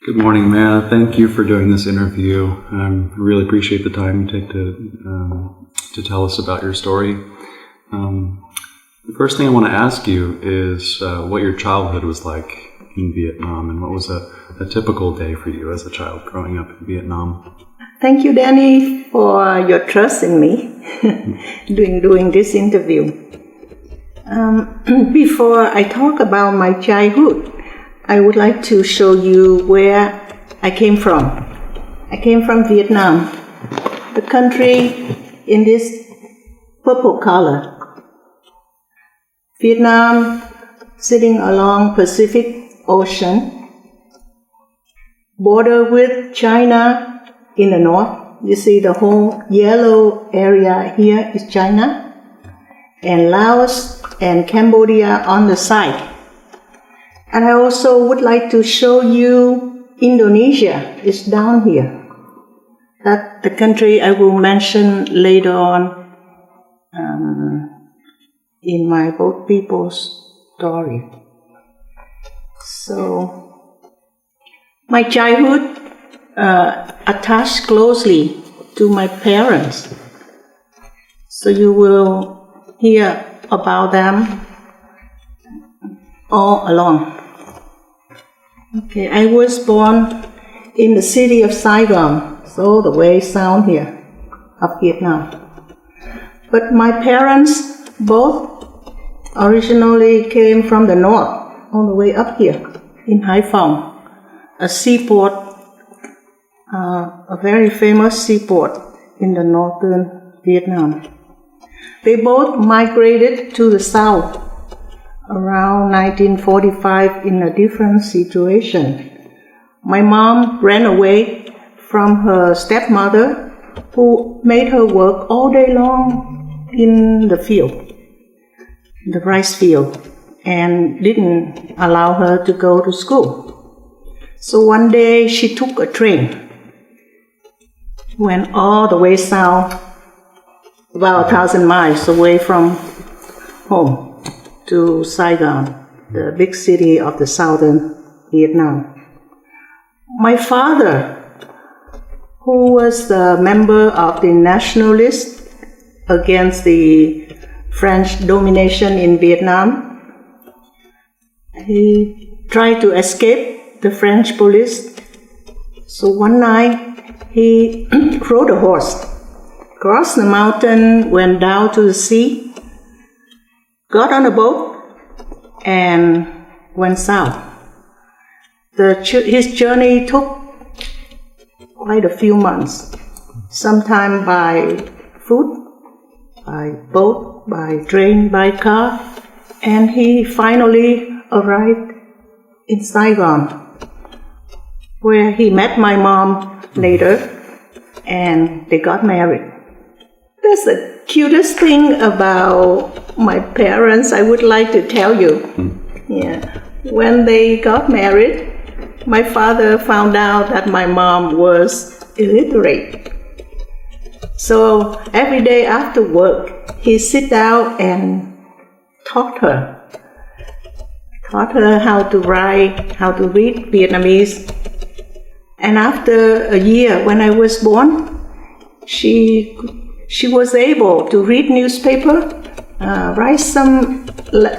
Good morning, Maya. Thank you for doing this interview. I really appreciate the time you take to tell us about your story. The first thing I want to ask you is what your childhood was like in Vietnam, and what was a typical day for you as a child growing up in Vietnam. Thank you, Danny, for your trust in me doing this interview. Before I talk about my childhood, I would like to show you where I came from. I came from Vietnam, the country in this purple color. Vietnam sitting along Pacific Ocean, border with China in the north. You see the whole yellow area here is China, and Laos and Cambodia on the side. And I also would like to show you Indonesia is down here. That's the country I will mention later on in my boat people's story. So, my childhood attached closely to my parents. So you will hear about them all along. Okay, I was born in the city of Saigon, so the way down here of Vietnam. But my parents both originally came from the north, all the way up here in Hải Phòng, a seaport, a very famous seaport in the northern Vietnam. They both migrated to the south around 1945 in a different situation. My mom ran away from her stepmother, who made her work all day long in the field, the rice field, and didn't allow her to go to school. So one day she took a train, went all the way south, about 1,000 miles away from home, to Saigon, the big city of the southern Vietnam. My father, who was the member of the nationalists against the French domination in Vietnam, he tried to escape the French police. So one night he rode a horse, crossed the mountain, went down to the sea, got on a boat, and went south. His journey took quite a few months, sometime by foot, by boat, by train, by car, and he finally arrived in Saigon, where he met my mom later, and they got married. That's the cutest thing about my parents I would like to tell you. Yeah. When they got married, my father found out that my mom was illiterate. So every day after work, he sit down and taught her how to write, how to read Vietnamese. And after a year, when I was born, she was able to read newspaper, write some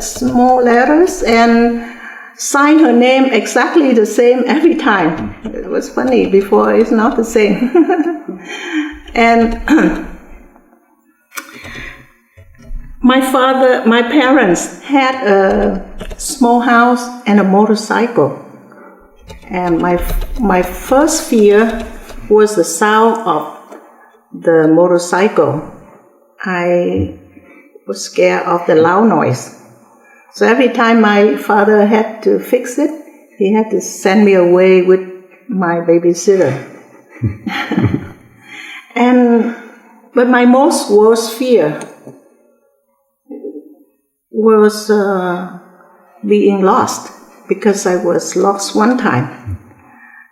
small letters, and sign her name exactly the same every time. It was funny, before it's not the same. And my parents had a small house and a motorcycle. And my first fear was the sound of the motorcycle. I was scared of the loud noise. So every time my father had to fix it, he had to send me away with my babysitter. But my most worst fear was being lost, because I was lost one time.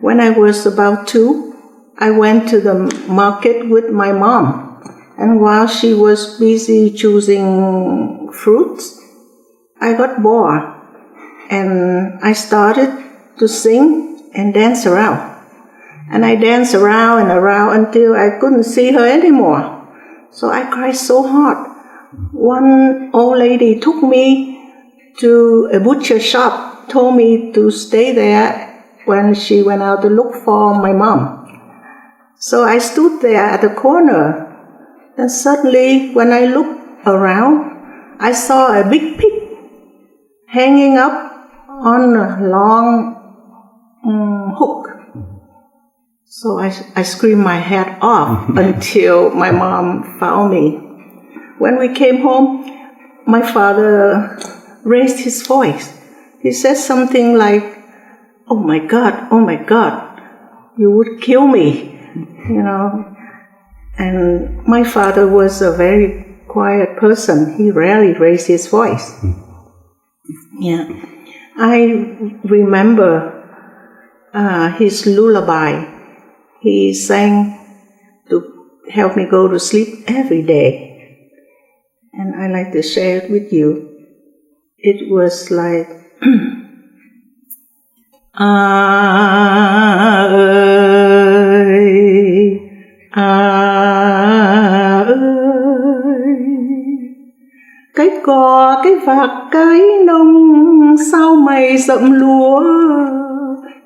When I was about 2, I went to the market with my mom, and while she was busy choosing fruits, I got bored, and I started to sing and dance around. And I danced around and around until I couldn't see her anymore. So I cried so hard. One old lady took me to a butcher shop, told me to stay there when she went out to look for my mom. So I stood there at the corner, and suddenly when I looked around, I saw a big pig hanging up on a long hook. So I screamed my head off until my mom found me. When we came home, my father raised his voice. He said something like, oh my God, you would kill me, And my father was a very quiet person. He rarely raised his voice. Yeah. I remember his lullaby. He sang to help me go to sleep every day. And I like to share it with you. It was like, cái cò, cái vạc, cái nông, sao mày rậm lúa,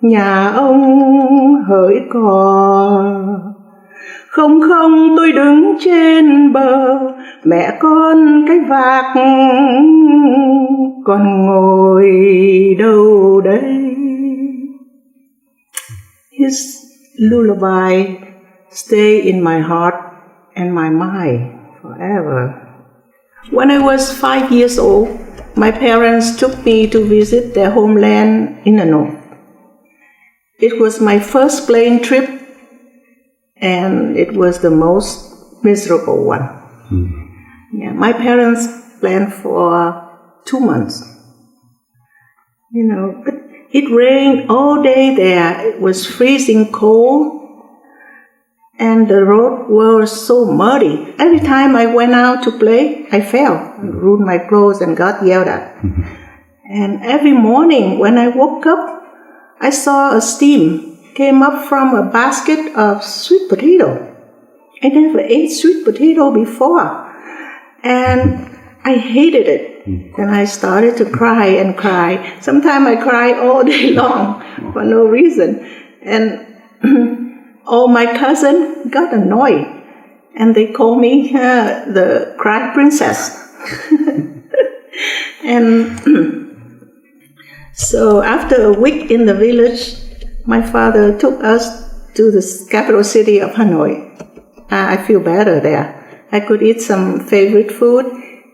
nhà ông hỡi cò. Không không tôi đứng trên bờ, mẹ con cái vạc, con ngồi đâu đây. His lullaby stay in my heart and my mind forever. When I was 5 years old, my parents took me to visit their homeland in the north. It was my first plane trip, and it was the most miserable one. Yeah, my parents planned for 2 months. But it rained all day there. It was freezing cold, and the road was so muddy. Every time I went out to play, I fell, ruined my clothes, and got yelled at. And every morning when I woke up, I saw a steam came up from a basket of sweet potato. I never ate sweet potato before, and I hated it. And I started to cry and cry. Sometimes I cry all day long for no reason. And all my cousins got annoyed, and they called me the cry princess. And so after a week in the village, my father took us to the capital city of Hanoi. I feel better there. I could eat some favorite food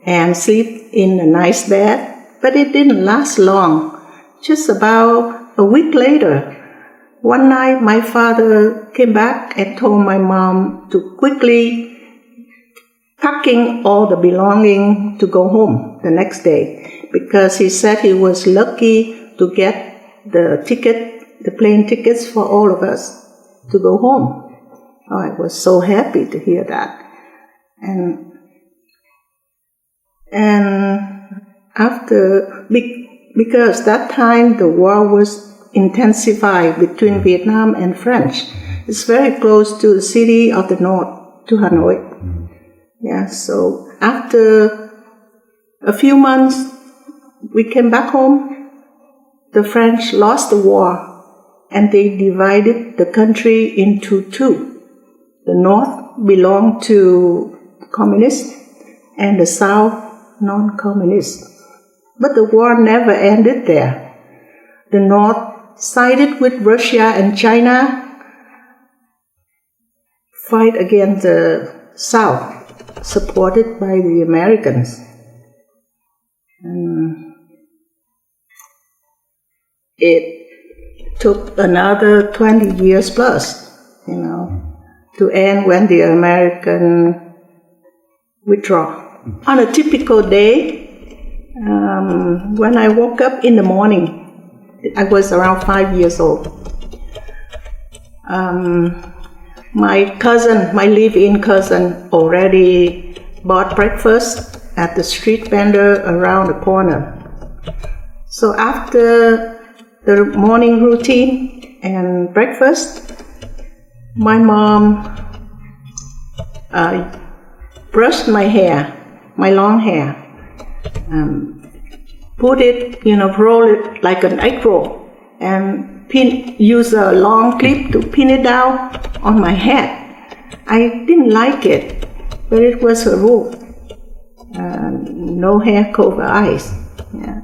and sleep in a nice bed, but it didn't last long. Just about a week later, one night my father came back and told my mom to quickly packing all the belongings to go home the next day, because he said he was lucky to get the plane tickets for all of us to go home. Oh, I was so happy to hear that. And after, because that time the war was intensified between Vietnam and French. It's very close to the city of the north, to Hanoi. Yeah, so after a few months, we came back home. The French lost the war, and they divided the country into two. The north belonged to communists, and the south non-communist. But the war never ended there. The north sided with Russia and China, fight against the south, supported by the Americans. It took another 20 years plus, to end when the American withdraw. On a typical day, when I woke up in the morning, I was around 5 years old. My live-in cousin already bought breakfast at the street vendor around the corner. So after the morning routine and breakfast, my mom brushed my hair, my long hair, put it, roll it like an egg roll, and use a long clip to pin it down on my head. I didn't like it, but it was a rule. No hair cover eyes. Yeah.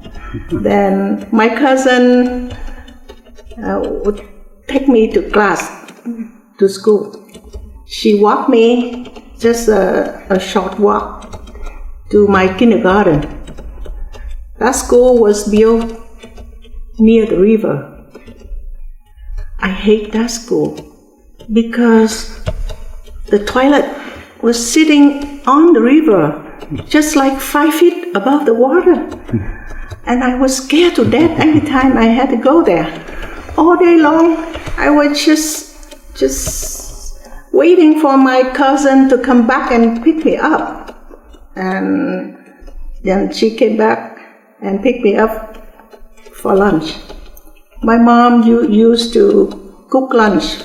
Then my cousin would take me to class, to school. She walked me just a short walk to my kindergarten. That school was built near the river. I hate that school because the toilet was sitting on the river, just like 5 feet above the water. And I was scared to death every time I had to go there. All day long, I was just waiting for my cousin to come back and pick me up. And then she came back and picked me up for lunch. My mom used to cook lunch,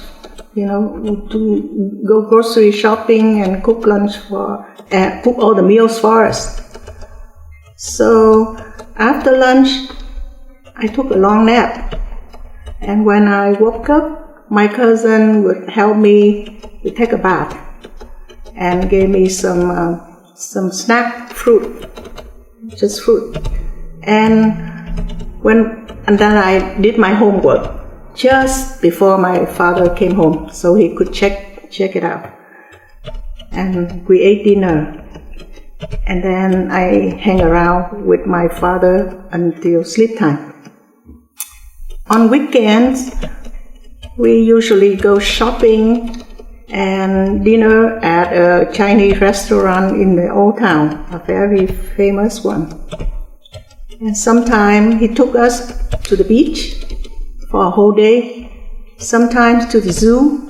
to go grocery shopping and cook lunch cook all the meals for us. So after lunch, I took a long nap. And when I woke up, my cousin would help me to take a bath and gave me some snack fruit, just fruit. And then I did my homework just before my father came home, so he could check it out. And we ate dinner, and then I hang around with my father until sleep time. On weekends, we usually go shopping and dinner at a Chinese restaurant in the old town, a very famous one. And sometimes he took us to the beach for a whole day, sometimes to the zoo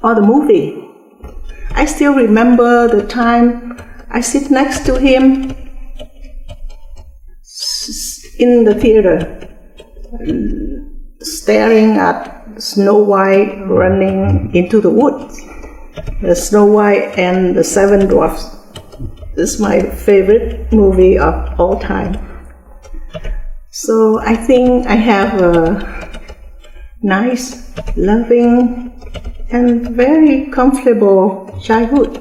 or the movie. I still remember the time I sit next to him in the theater, staring at Snow White running into the woods. The Snow White and the Seven Dwarfs. This is my favorite movie of all time. So I think I have a nice, loving, and very comfortable childhood.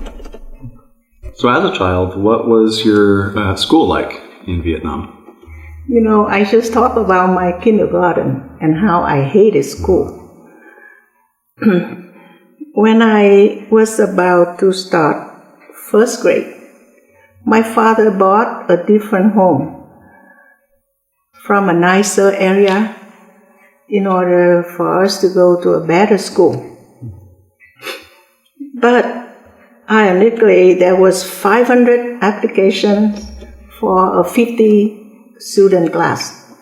So as a child, what was your school like in Vietnam? I just talked about my kindergarten and how I hated school. When I was about to start first grade, my father bought a different home from a nicer area in order for us to go to a better school. But ironically, there was 500 applications for a 50-student class.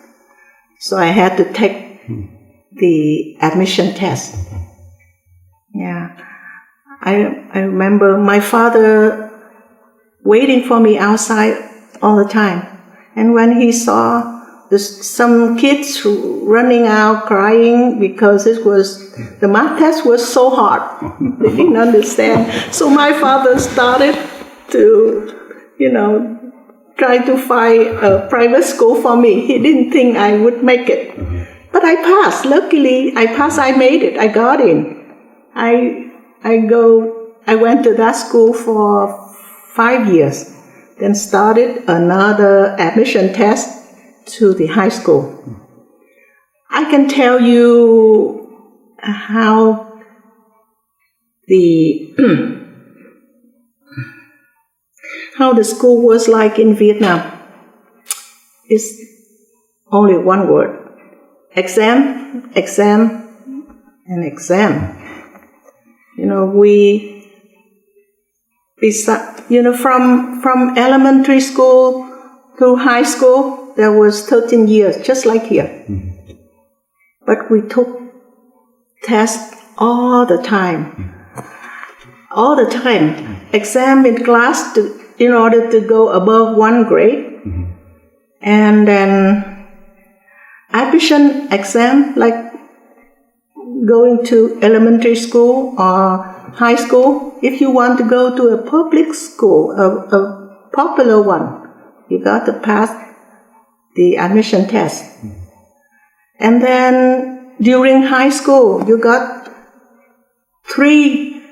So I had to take the admission test. Yeah, I remember my father waiting for me outside all the time. And when he saw some kids running out crying because the math test was so hard, they didn't understand. So my father started to, try to find a private school for me. He didn't think I would make it. But I passed. Luckily, I passed. I made it. I got in. I went to that school for 5 years, then started another admission test to the high school. I can tell you how the school was like in Vietnam. It's only one word: exam, exam, and exam. From elementary school to high school, there was 13 years, just like here. But we took tests all the time. All the time. Exam in class in order to go above 1 grade. And then admission exam, like going to elementary school or high school, if you want to go to a public school, a popular one, you got to pass the admission test. And then during high school, you got 3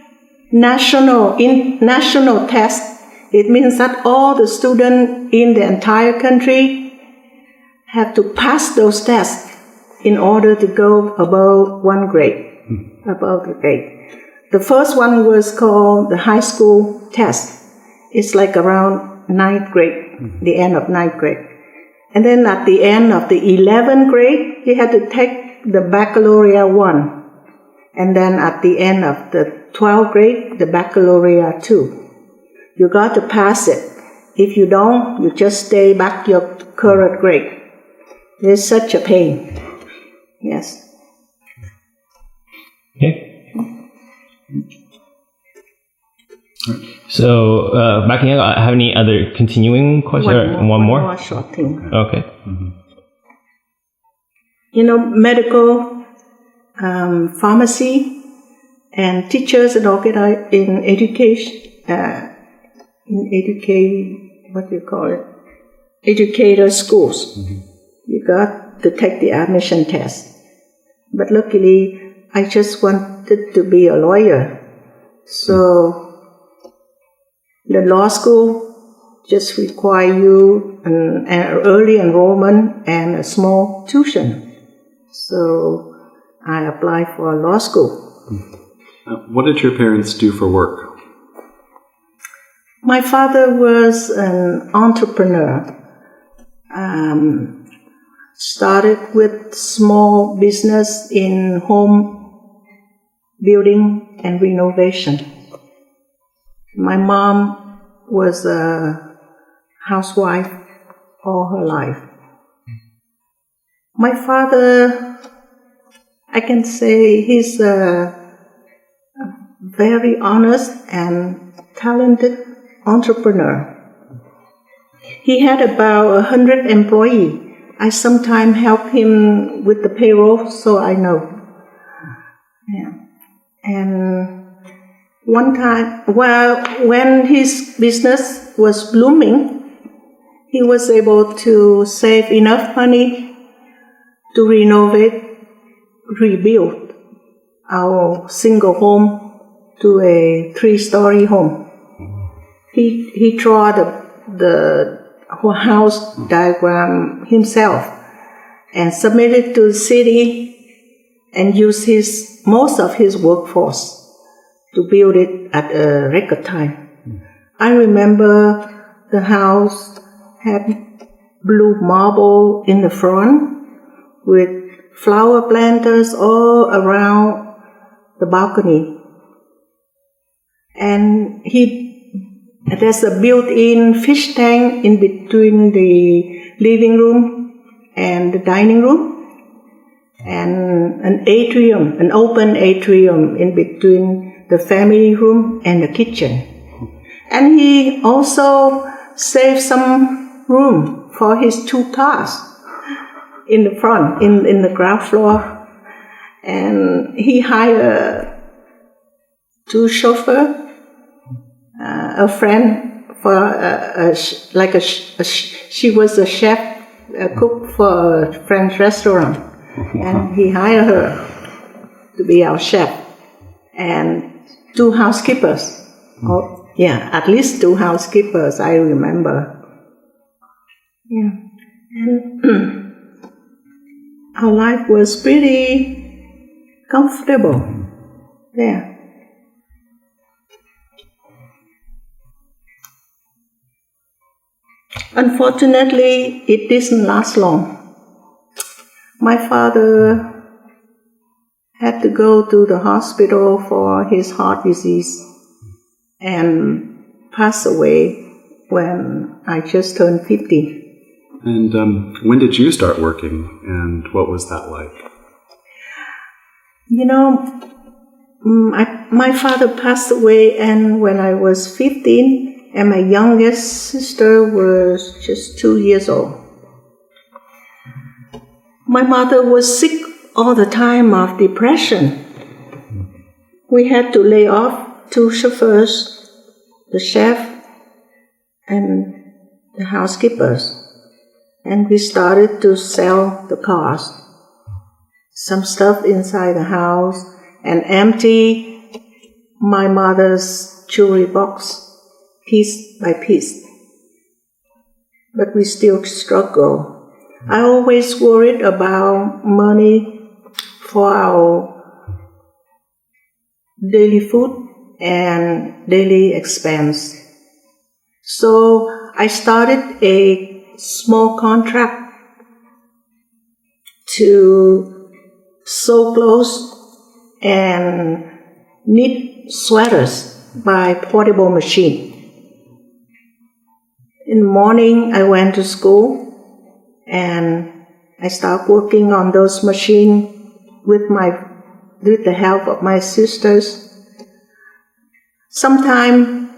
national tests. It means that all the students in the entire country have to pass those tests in order to go above one grade, above the grade. The first one was called the high school test. It's like around 9th grade, the end of 9th grade. And then at the end of the 11th grade, you had to take the baccalaureate 1. And then at the end of the 12th grade, the baccalaureate 2. You got to pass it. If you don't, you just stay back your current grade. It's such a pain. Yes. Okay. So, backing up, have any other continuing questions? One more short thing. Okay. You know, medical, pharmacy, and teachers and in education, what do you call it? Educator schools. You got to take the admission test. But luckily, I just wanted to be a lawyer. So, the law school just require you an early enrollment and a small tuition. So I applied for law school. What did your parents do for work? My father was an entrepreneur. Started with small business in home building and renovation. My mom was a housewife all her life. My father, I can say he's a very honest and talented entrepreneur. He had about 100 employees. I sometimes help him with the payroll, so I know. Yeah. And one time, when his business was blooming, he was able to save enough money to rebuild our single home to a 3-story home. He drew the whole house diagram himself and submitted to the city and used most of his workforce to build it at a record time. I remember the house had blue marble in the front with flower planters all around the balcony. And there's a built-in fish tank in between the living room and the dining room, and an open atrium in between the family room and the kitchen. And he also saved some room for his 2 cars in the front, in the ground floor. And he hired 2 chauffeurs, a friend for she was a chef, a cook for a French restaurant, and he hired her to be our chef, and 2 housekeepers. At least 2 housekeepers, I remember. Yeah, and our life was pretty comfortable there. Unfortunately, it didn't last long. My father had to go to the hospital for his heart disease and passed away when I just turned 50. And when did you start working, and what was that like? You know, my father passed away and when I was 15, and my youngest sister was just 2 years old. My mother was sick all the time of depression. We had to lay off 2 chauffeurs, the chef and the housekeepers, and we started to sell the cars. Some stuff inside the house and empty my mother's jewelry box piece by piece. But we still struggle. I always worried about money for our daily food and daily expense. So I started a small contract to sew clothes and knit sweaters by portable machine. In the morning, I went to school and I started working on those machines with the help of my sisters. Sometimes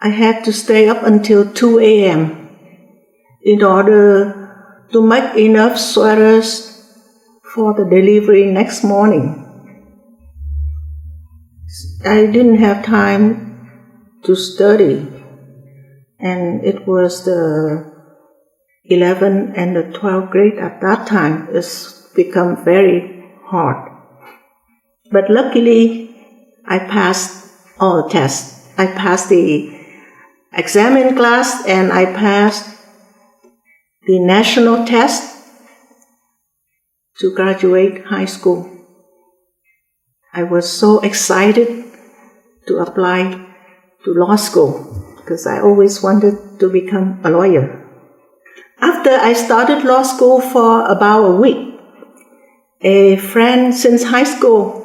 I had to stay up until 2 a.m. in order to make enough sweaters for the delivery next morning. I didn't have time to study, and it was the 11th and the 12th grade at that time. It's become very hard. But luckily, I passed all the tests. I passed the exam class and I passed the national test to graduate high school. I was so excited to apply to law school because I always wanted to become a lawyer. After I started law school for about a week, a friend since high school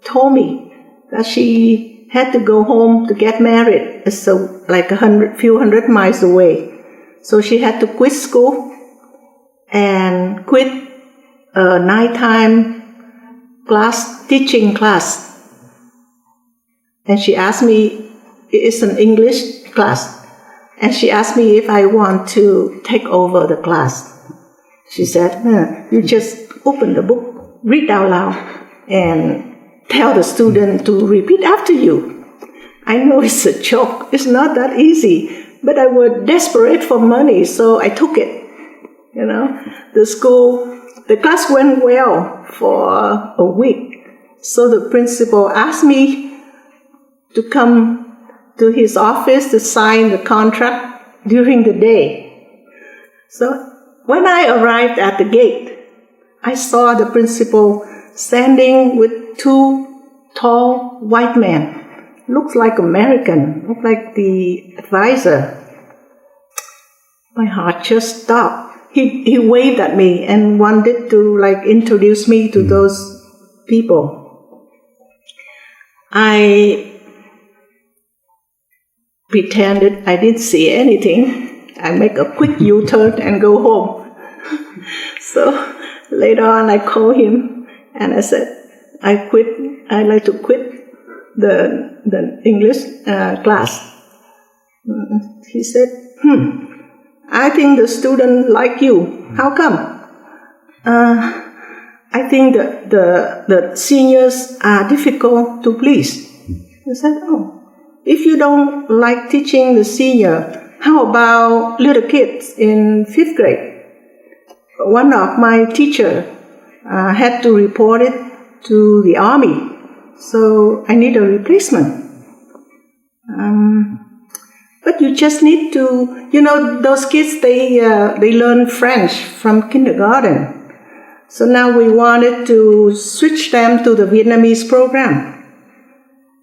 told me that she had to go home to get married. It's like a few hundred miles away. So she had to quit school and quit a nighttime teaching class. And she asked me, it's an English class, and she asked me if I want to take over the class. She said, you just open the book, read out loud, and tell the student to repeat after you. I know it's a joke, it's not that easy, but I was desperate for money, so I took it. The class went well for a week. So the principal asked me to come to his office to sign the contract during the day. So when I arrived at the gate, I saw the principal standing with 2 tall white men. Looks like American, looked like the advisor. My heart just stopped. He waved at me and wanted to introduce me to those people. I pretended I didn't see anything. I make a quick U-turn and go home. So later on I called him and I said, I'd like to quit the English class. He said, I think the student like you. How come? I think the seniors are difficult to please. I said, if you don't like teaching the senior, how about little kids in 5th grade? One of my teachers had to report it to the army, so I need a replacement. But you just need to, those kids, they learn French from kindergarten. So now we wanted to switch them to the Vietnamese program.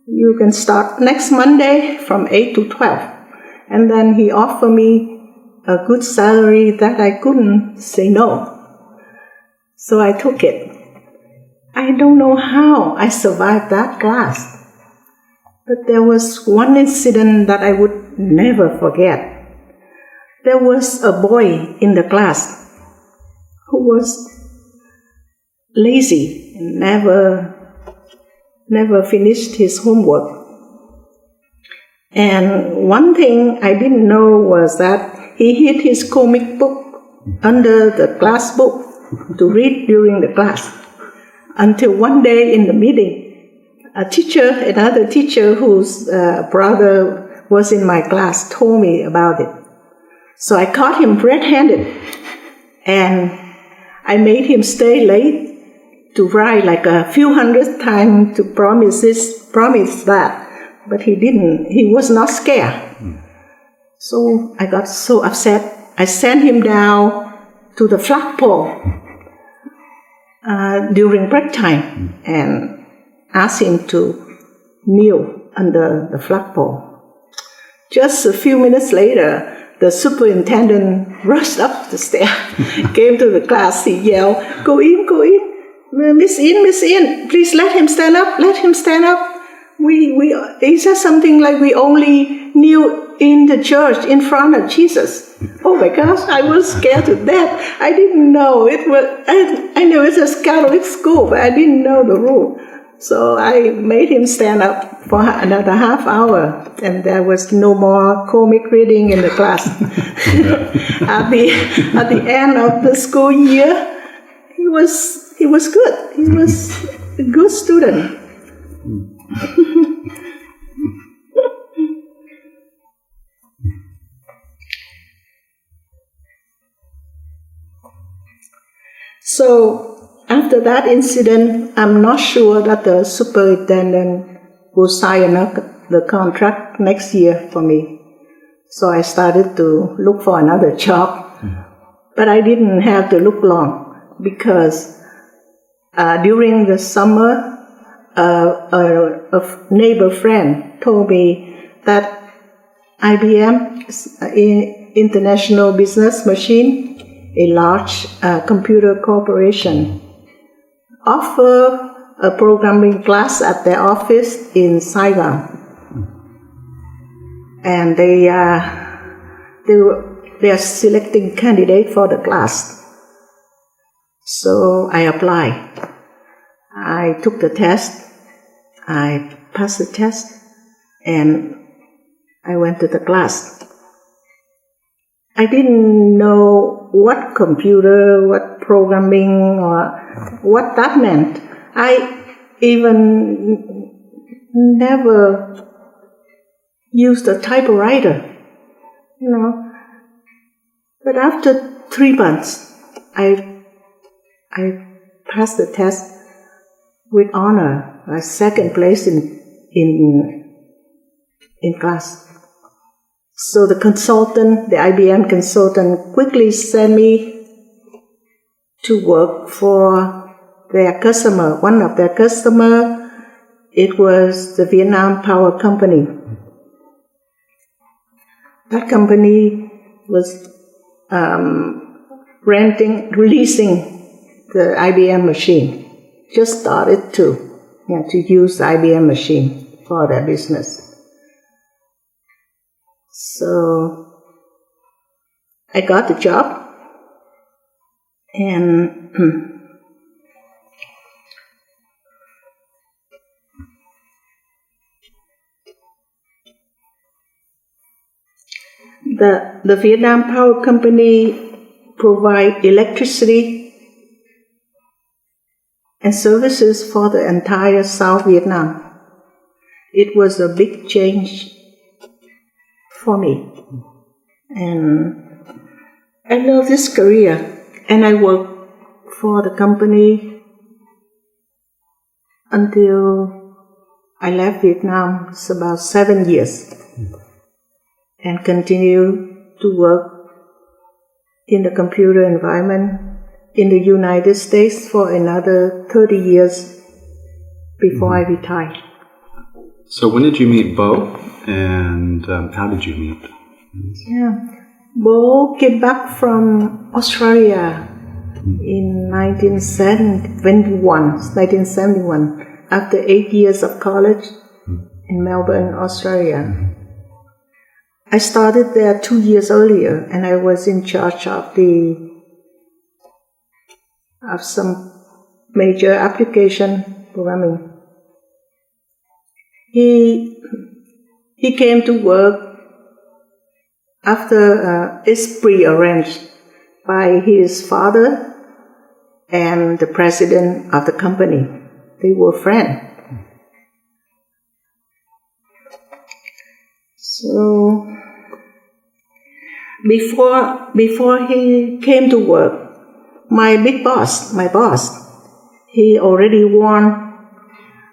You can start next Monday from 8 to 12. And then he offered me a good salary that I couldn't say no. So I took it. I don't know how I survived that class. But there was one incident that I would never forget. There was a boy in the class who was lazy and never finished his homework. And one thing I didn't know was that he hid his comic book under the class book. to read during the class. Until one day in the meeting, another teacher whose brother was in my class told me about it. So I caught him red-handed, and I made him stay late to write like a few hundred times to promise that, but he didn't. He was not scared. So I got so upset. I sent him down to the flagpole during break time and asked him to kneel under the flagpole. Just a few minutes later, the superintendent rushed up the stair, came to the class. He yelled, "Go in, go in. Miss In, please let him stand up, let him stand up." He said something like, "We only kneel in the church in front of Jesus." Oh my gosh, I was scared to death. I didn't know it was, I knew it was a Catholic school, but I didn't know the rule. So I made him stand up for another half hour, and there was no more comic reading in the class. At the end of the school year, he was good. He was a good student. So after that incident, I'm not sure that the superintendent will sign up the contract next year for me. So I started to look for another job. But I didn't have to look long, because during the summer, a neighbor friend told me that IBM, International Business Machine, a large computer corporation, offer a programming class at their office in Saigon, and they are selecting candidate for the class. So I applied. I took the test. I passed the test, and I went to the class. I didn't know what computer, what programming, or what that meant. I even never used a typewriter, But after 3 months, I passed the test with honor, a second place in class. So the IBM consultant, quickly sent me to work for their customer. One of their customer, it was the Vietnam Power Company. That company was releasing the IBM machine. Just started to use the IBM machine for their business. So I got the job, and the Vietnam Power Company provide electricity and services for the entire South Vietnam. It was a big change for me, and I love this career, and I worked for the company until I left Vietnam. It's about 7 years, and continue to work in the computer environment in the United States for another 30 years before I retired. So when did you meet Bo, and how did you meet? Bo came back from Australia in 1971, after 8 years of college in Melbourne, Australia. I started there 2 years earlier, and I was in charge of some major application programming. He came to work after it's pre-arranged by his father and the president of the company. They were friends. So before he came to work, my boss, he already warned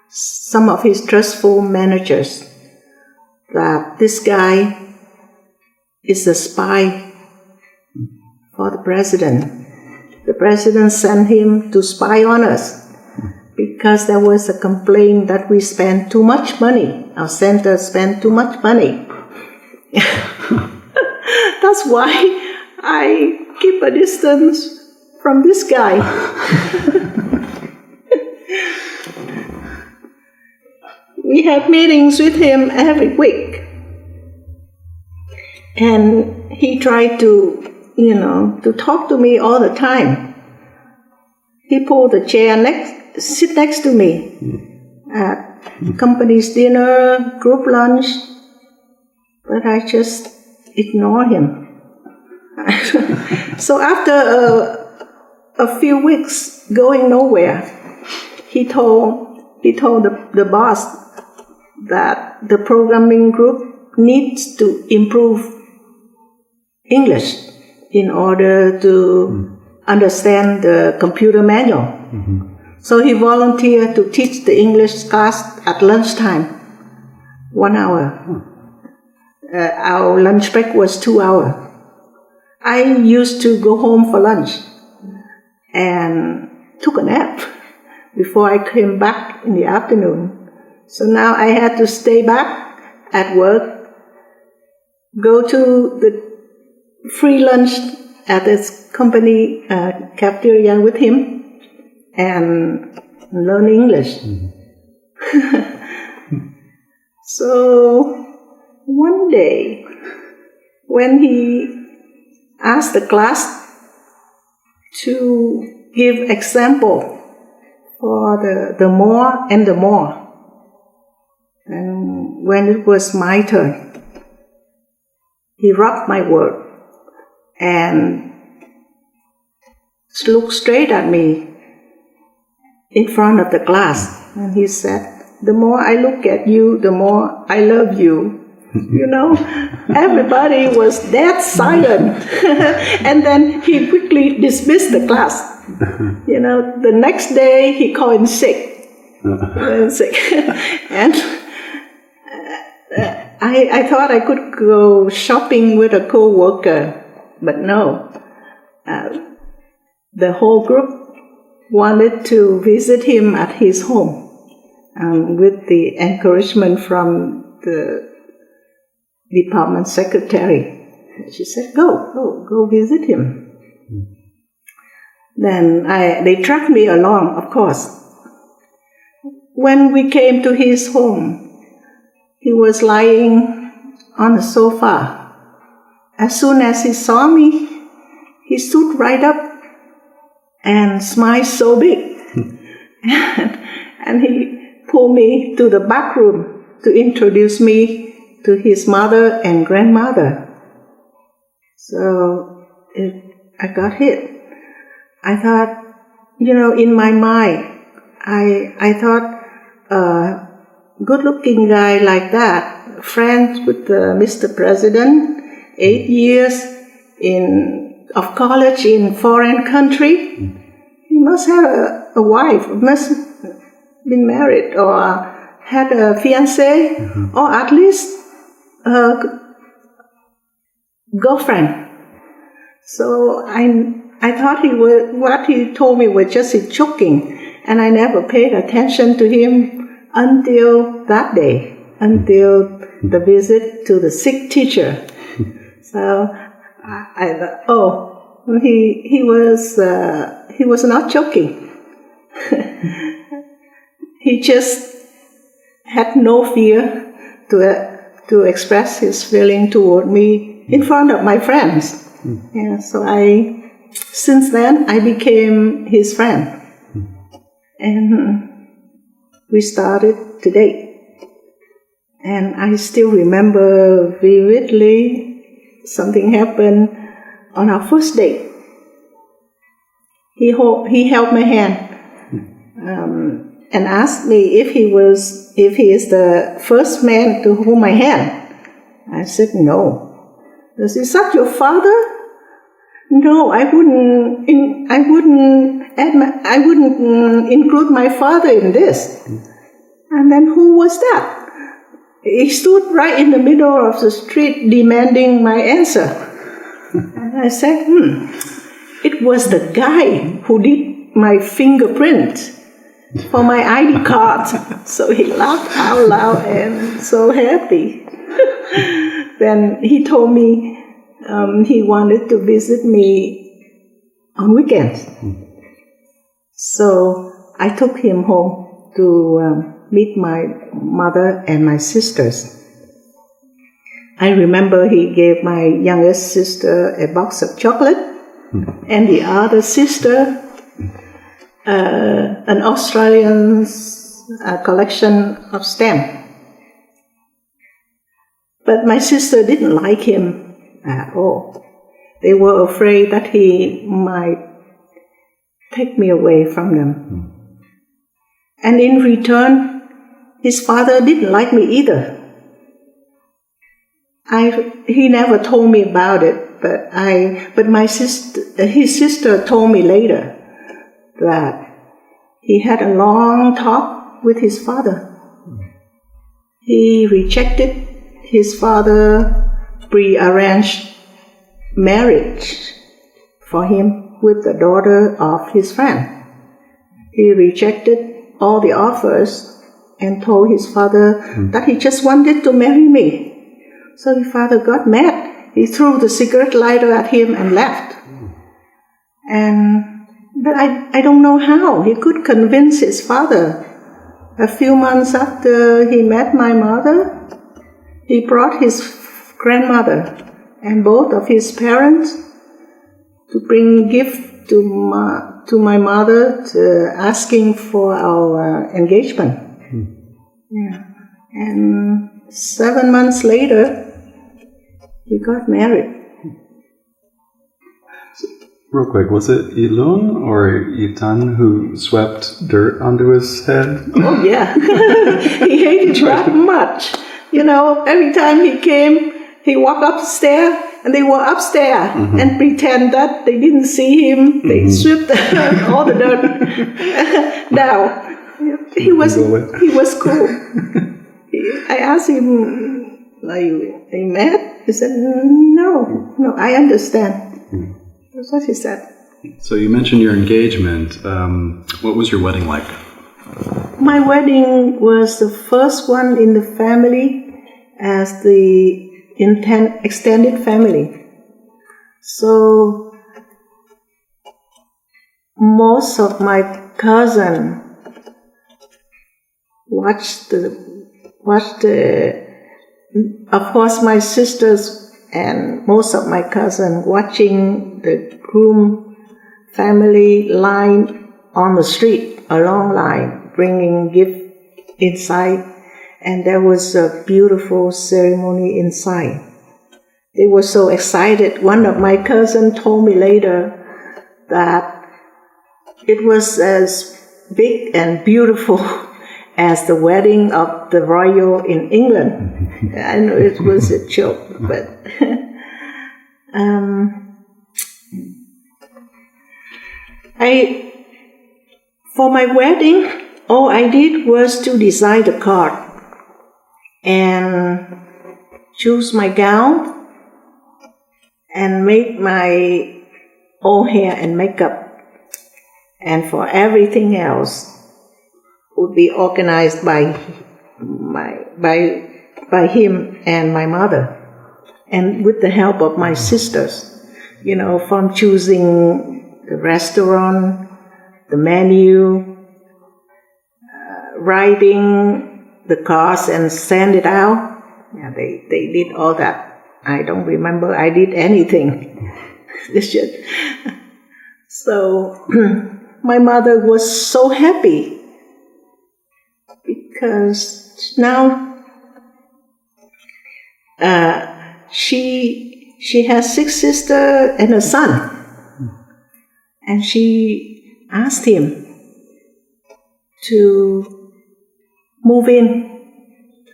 some of his trustful managers that this guy is a spy for the president. The president sent him to spy on us because there was a complaint that we spent too much money. Our center spent too much money. That's why I keep a distance from this guy. We had meetings with him every week. And he tried to talk to me all the time. He pulled a chair sit next to me at company's dinner, group lunch, but I just ignore him. So after a few weeks going nowhere, he told the boss that the programming group needs to improve English in order to understand the computer manual. Mm-hmm. So he volunteered to teach the English class at lunchtime, 1 hour. Our lunch break was 2 hours. I used to go home for lunch and took a nap before I came back in the afternoon. So now I had to stay back at work, go to the free lunch at this company cafeteria with him, and learn English. Mm-hmm. So one day, when he asked the class to give example for the more and the more, and when it was my turn, he rubbed my word and looked straight at me in front of the class, and he said, "The more I look at you, the more I love you." Everybody was dead silent. And then he quickly dismissed the class. The next day he called in sick. And I thought I could go shopping with a co-worker, but no. The whole group wanted to visit him at his home with the encouragement from the department secretary. She said, go visit him. Then they dragged me along, of course. When we came to his home, he was lying on a sofa. As soon as he saw me, he stood right up and smiled so big. And he pulled me to the back room to introduce me to his mother and grandmother. So I got hit. I thought, in my mind, I thought a good-looking guy like that, friends with Mr. President, 8 years of college in foreign country, he must have a wife, must have been married, or had a fiancé, or at least a girlfriend. So I thought what he told me was just joking, and I never paid attention to him until that day, until the visit to the sick teacher. So I thought, he was not joking. He just had no fear to express his feeling toward me in front of my friends. Yeah, so since then I became his friend, and we started to date. And I still remember vividly something happened on our first date. he held my hand and asked me if he is the first man to hold my hand. I said no. Is that your father? No, I wouldn't include my father in this. And then who was that? He stood right in the middle of the street demanding my answer. And I said, it was the guy who did my fingerprint for my ID card. So he laughed out loud and so happy. Then he told me he wanted to visit me on weekends. So I took him home to meet my mother and my sisters. I remember he gave my youngest sister a box of chocolate and the other sister an Australian collection of stamps. But my sister didn't like him at all. They were afraid that he might take me away from them. And in return, his father didn't like me either. He never told me about it, but his sister told me later that he had a long talk with his father. He rejected his father pre-arranged marriage for him with the daughter of his friend. He rejected all the offers and told his father that he just wanted to marry me. So his father got mad. He threw the cigarette lighter at him and left. But I don't know how he could convince his father. A few months after he met my mother, he brought his grandmother and both of his parents to bring gift to my mother, asking for our engagement. Yeah. And 7 months later, we got married. Real quick, was it Ilun or Itan who swept dirt onto his head? Oh yeah, he hated that much. You know, every time he came, he walked upstairs, and they were upstairs and pretend that they didn't see him. They swept all the dirt down. He was cool. I asked him, "Are you mad?" He said, "No, I understand." That's what he said. So you mentioned your engagement. What was your wedding like? My wedding was the first one in the family as the extended family. So most of my cousin watched of course my sisters and most of my cousin watching the groom family line on the street, a long line, bringing gift inside, and there was a beautiful ceremony inside. They were so excited. One of my cousins told me later that it was as big and beautiful as the wedding of the royal in England. I know it was a joke, but for my wedding, all I did was to design the card and choose my gown and make my own hair and makeup. And for everything else would be organized by him and my mother, and with the help of my sisters, you know, from choosing the restaurant, the menu, writing the cards and send it out. Yeah, they did all that. I don't remember I did anything. So my mother was so happy because now she has 6 sisters and a son, And she asked him to move in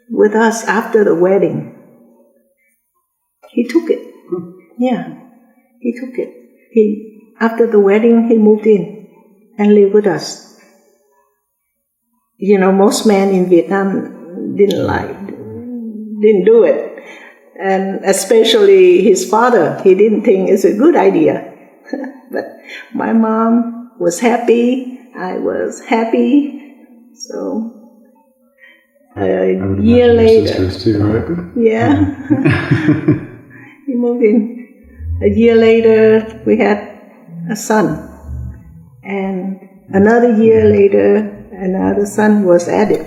with us after the wedding. He took it. Yeah, he took it. After the wedding, he moved in and lived with us. You know, most men in Vietnam didn't do it. And especially his father, he didn't think it's a good idea. But my mom was happy, I was happy. So a year later, sisters too, right? yeah, he moved in. A year later, we had a son, and another year later, another son was added.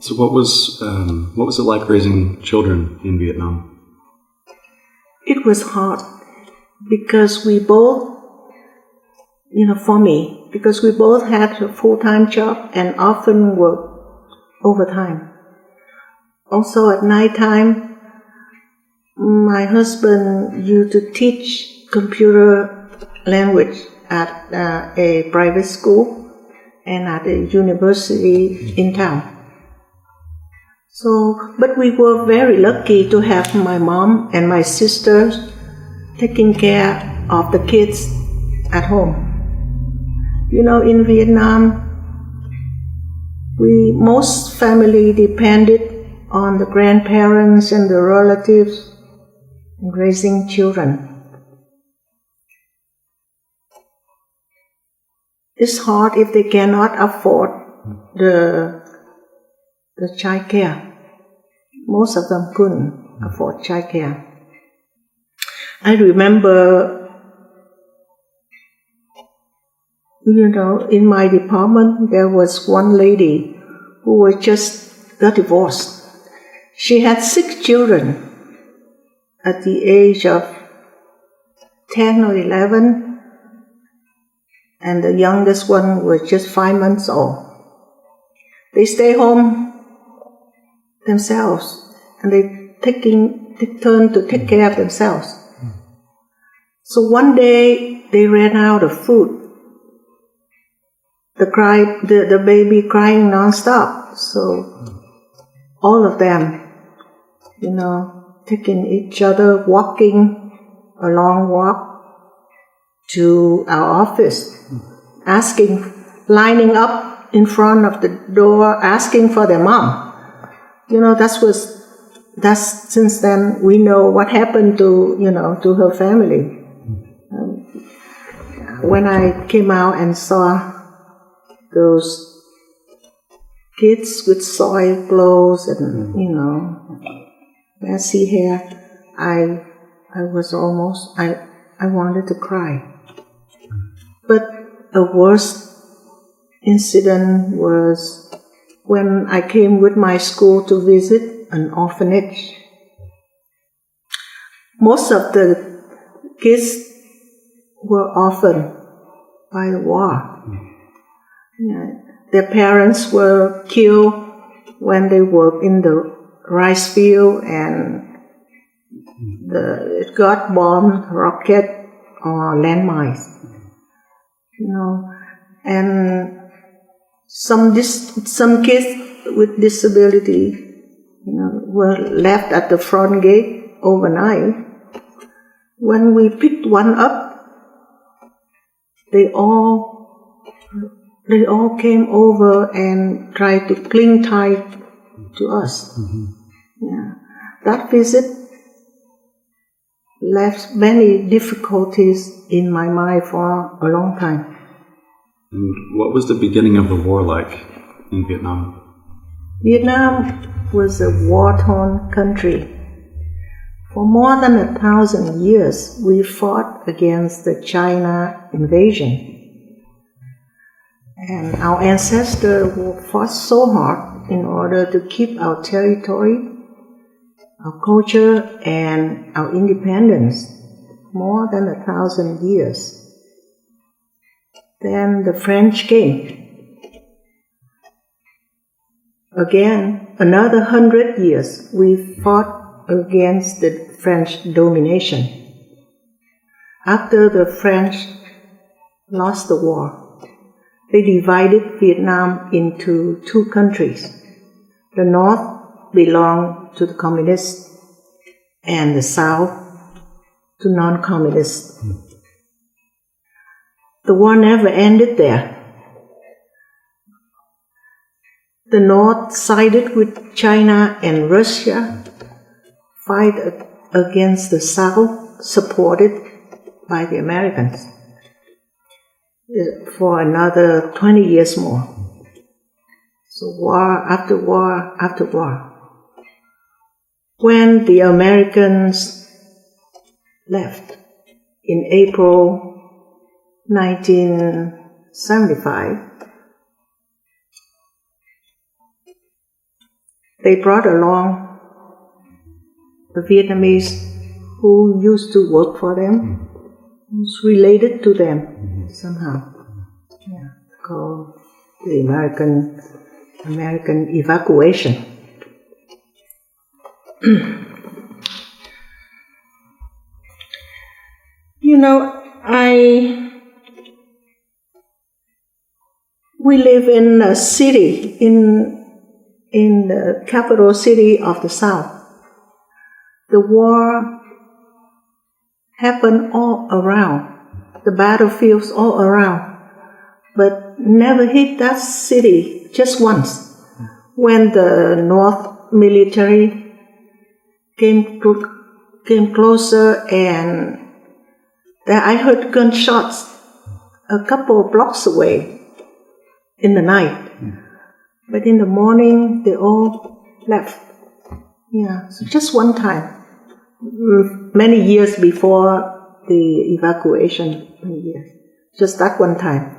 So what was it like raising children in Vietnam? It was hard because we both, for me, because we both had a full-time job and often worked overtime. Also at night time, my husband used to teach computer language at a private school and at a university in town. So, but we were very lucky to have my mom and my sisters taking care of the kids at home. In Vietnam, most family depended on the grandparents and the relatives in raising children. It's hard if they cannot afford the child care. Most of them couldn't afford child care. I remember, in my department, there was one lady who just got divorced. She had 6 children at the age of 10 or 11, and the youngest one was just 5 months old. They stay home themselves, and they take turn to take care of themselves. So one day they ran out of food. The baby crying non-stop. So all of them, taking each other, walking a long walk to our office, lining up in front of the door, asking for their mom. That's since then we know what happened to her family. When I came out and saw those kids with soiled clothes and messy hair, I was almost I wanted to cry. But a worst incident was when I came with my school to visit an orphanage. Most of the kids were orphaned by the war. Their parents were killed when they worked in the rice field, and it got bombed, rocket or landmines. And some kids with disability, were left at the front gate overnight. When we picked one up, they all came over and tried to cling tight to us. That visit left many difficulties in my mind for a long time. And what was the beginning of the war like in Vietnam? Vietnam was a war-torn country. For more than 1,000 years, we fought against the China invasion. And our ancestors fought so hard in order to keep our territory, our culture, and our independence. More than 1,000 years. Then the French came. Again, another 100 years, we fought against the French domination. After the French lost the war. They divided Vietnam into two countries. The North belonged to the communists and the South to non-communists. The war never ended there. The North sided with China and Russia, fight against the South, supported by the Americans, for another 20 years more. So war after war after war. When the Americans left in April 1975, they brought along the Vietnamese who used to work for them, who's related to them somehow. Yeah, called the American evacuation. You know, we live in a city, in the capital city of the South. The war happened all around, the battlefields all around, but never hit that city just once. When the North military came closer, and I heard gunshots a couple of blocks away in the night. But in the morning, they all left. Yeah, so just one time. Many years before the evacuation, just that one time.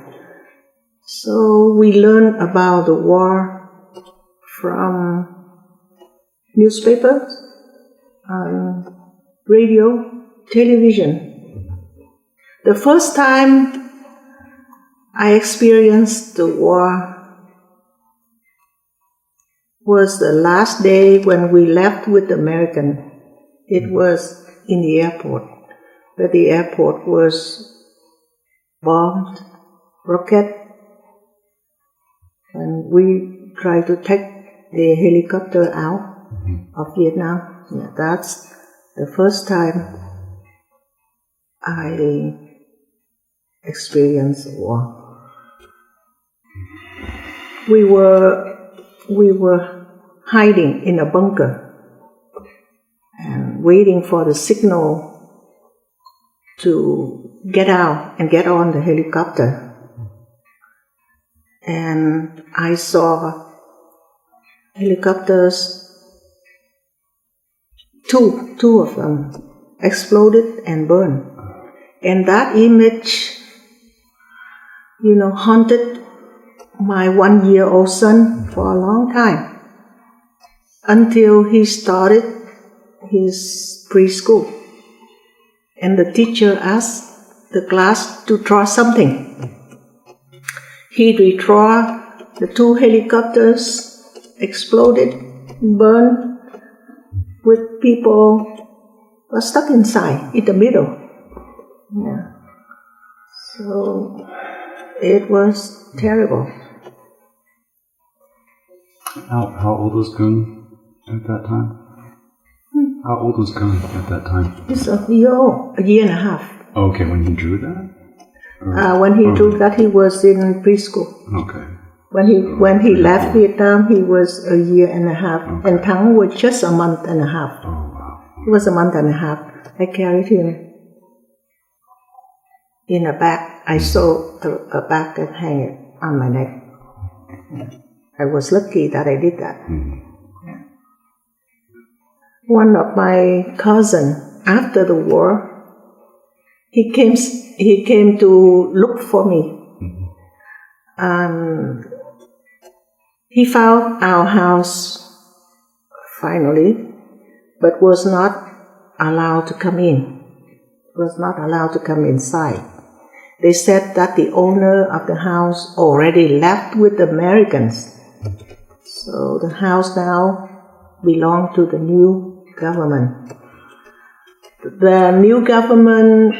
So we learned about the war from newspapers, radio, television. The first time I experienced the war was the last day when we left with the American. It was in the airport, but the airport was bombed, rocket, and we tried to take the helicopter out of Vietnam. Yeah, that's the first time I experienced the war. We were hiding in a bunker and waiting for the signal to get out and get on the helicopter. And I saw helicopters, two of them exploded and burned. And that image, haunted my 1-year-old son for a long time, until he started his preschool. And the teacher asked the class to draw something. He drew the 2 helicopters exploded, burned, with people were stuck inside, in the middle. Yeah. So it was terrible. How old was Nguyen at that time? How old was Nguyen at that time? He's a year and a half. Okay, when he drew that? When he drew that, he was in preschool. Okay. When he left Vietnam, he was a year and a half, okay. And Thắng was just a month and a half. Oh, wow. He was a month and a half. I carried him in a bag. I sewed a bag and hang it on my neck. Yeah. I was lucky that I did that. Mm-hmm. Yeah. One of my cousins, after the war, he came to look for me. Mm-hmm. He found our house finally, but was not allowed to come in. Was not allowed to come inside. They said that the owner of the house already left with the Americans. So the house now belonged to the new government. The new government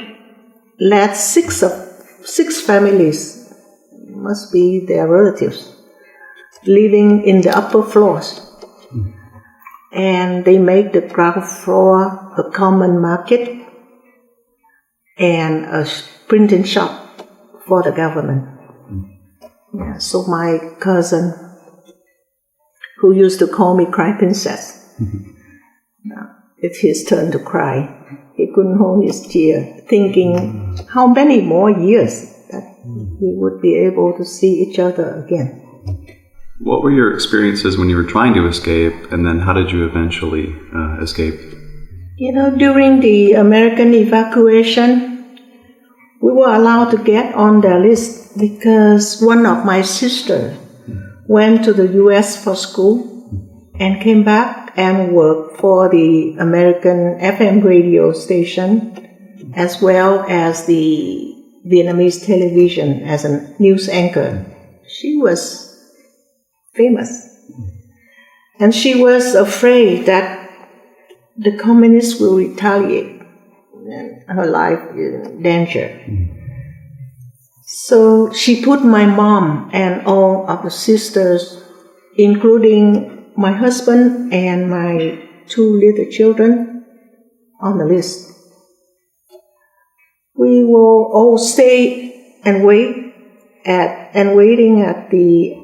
let six 6 families, must be their relatives, living in the upper floors. And they make the ground floor a common market and a printing shop for the government. Yeah, so my cousin, who used to call me Cry Princess, now it's his turn to cry. He couldn't hold his tear, thinking how many more years that we would be able to see each other again. What were your experiences when you were trying to escape, and then how did you eventually escape? During the American evacuation, we were allowed to get on their list because one of my sisters went to the U.S. for school and came back and worked for the American FM radio station as well as the Vietnamese television as a news anchor. She was famous. And she was afraid that the communists will retaliate and her life is in danger. So she put my mom and all of the sisters, including my husband and my 2 little children, on the list. We will all stay and waiting at the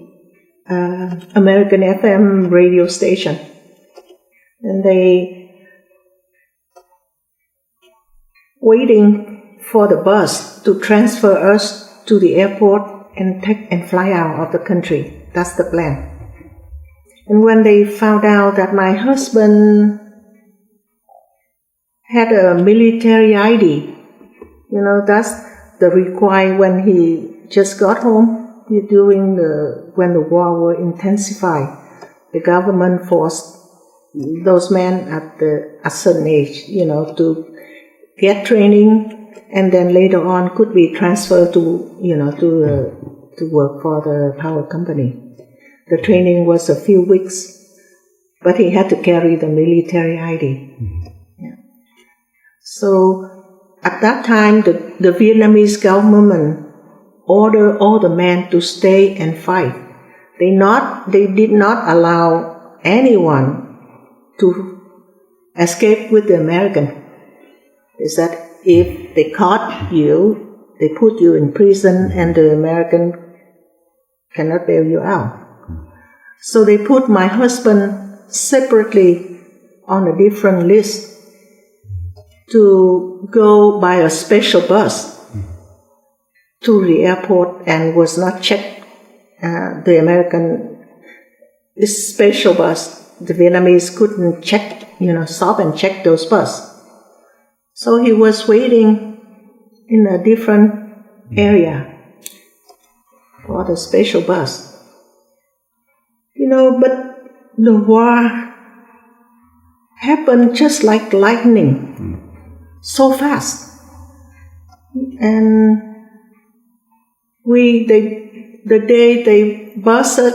American FM radio station. And they waiting for the bus to transfer us to the airport and fly out of the country. That's the plan. And when they found out that my husband had a military ID, that's the requirement when he just got home. When the war were intensified, the government forced those men at a certain age, to get training, and then later on could be transferred to work for the power company. The training was a few weeks, but he had to carry the military ID. Yeah. So at that time, the Vietnamese government order all the men to stay and fight. They did not allow anyone to escape with the American. They said if they caught you, they put you in prison and the American cannot bail you out. So they put my husband separately on a different list to go by a special bus to the airport and was not checked. This special bus, the Vietnamese couldn't check, stop and check those buses. So he was waiting in a different area for the special bus. But the war happened just like lightning, so fast. And the day they busted,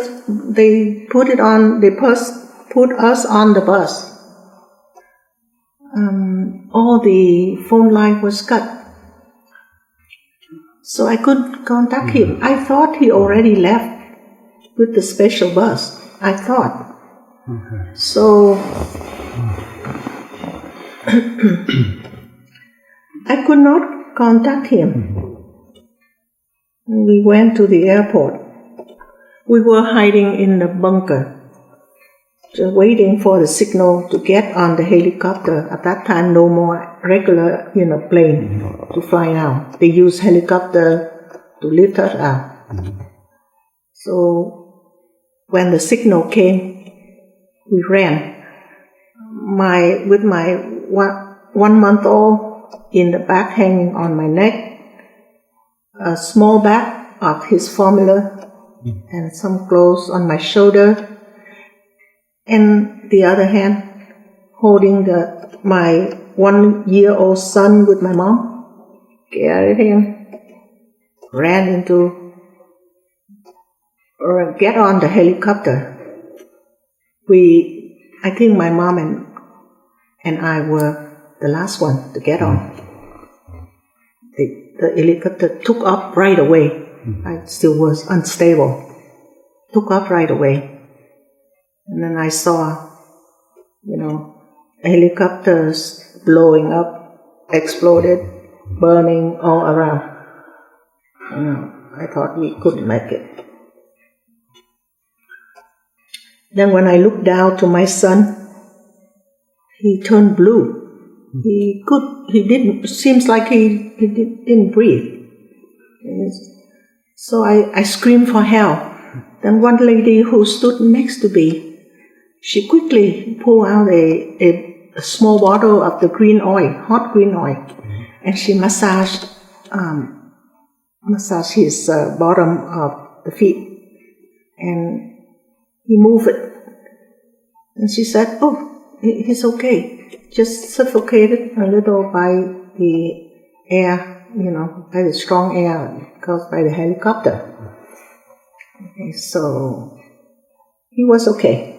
they put us on the bus. All the phone line was cut. So I couldn't contact him. I thought he already left with the special bus. I thought. Okay. So I could not contact him. We went to the airport. We were hiding in the bunker, just waiting for the signal to get on the helicopter. At that time, no more regular, plane to fly out. They used helicopter to lift us out. So when the signal came, we ran. With my 1-month-old in the back hanging on my neck, a small bag of his formula and some clothes on my shoulder, and the other hand holding my 1-year-old son with my mom, carried him, get on the helicopter. I think my mom and I were the last one to get on. the helicopter took off right away. I still was unstable. Took off right away. And then I saw, helicopters blowing up, exploded, burning all around. I thought we couldn't make it. Then when I looked down to my son, he turned blue. Seems like he didn't breathe. So I screamed for help. Then one lady who stood next to me, she quickly pulled out a small bottle of the green oil, hot green oil, and she massaged his bottom of the feet, and he moved it. And she said, "Oh, he's okay, just suffocated a little by the air, by the strong air caused by the helicopter." Okay, so he was okay.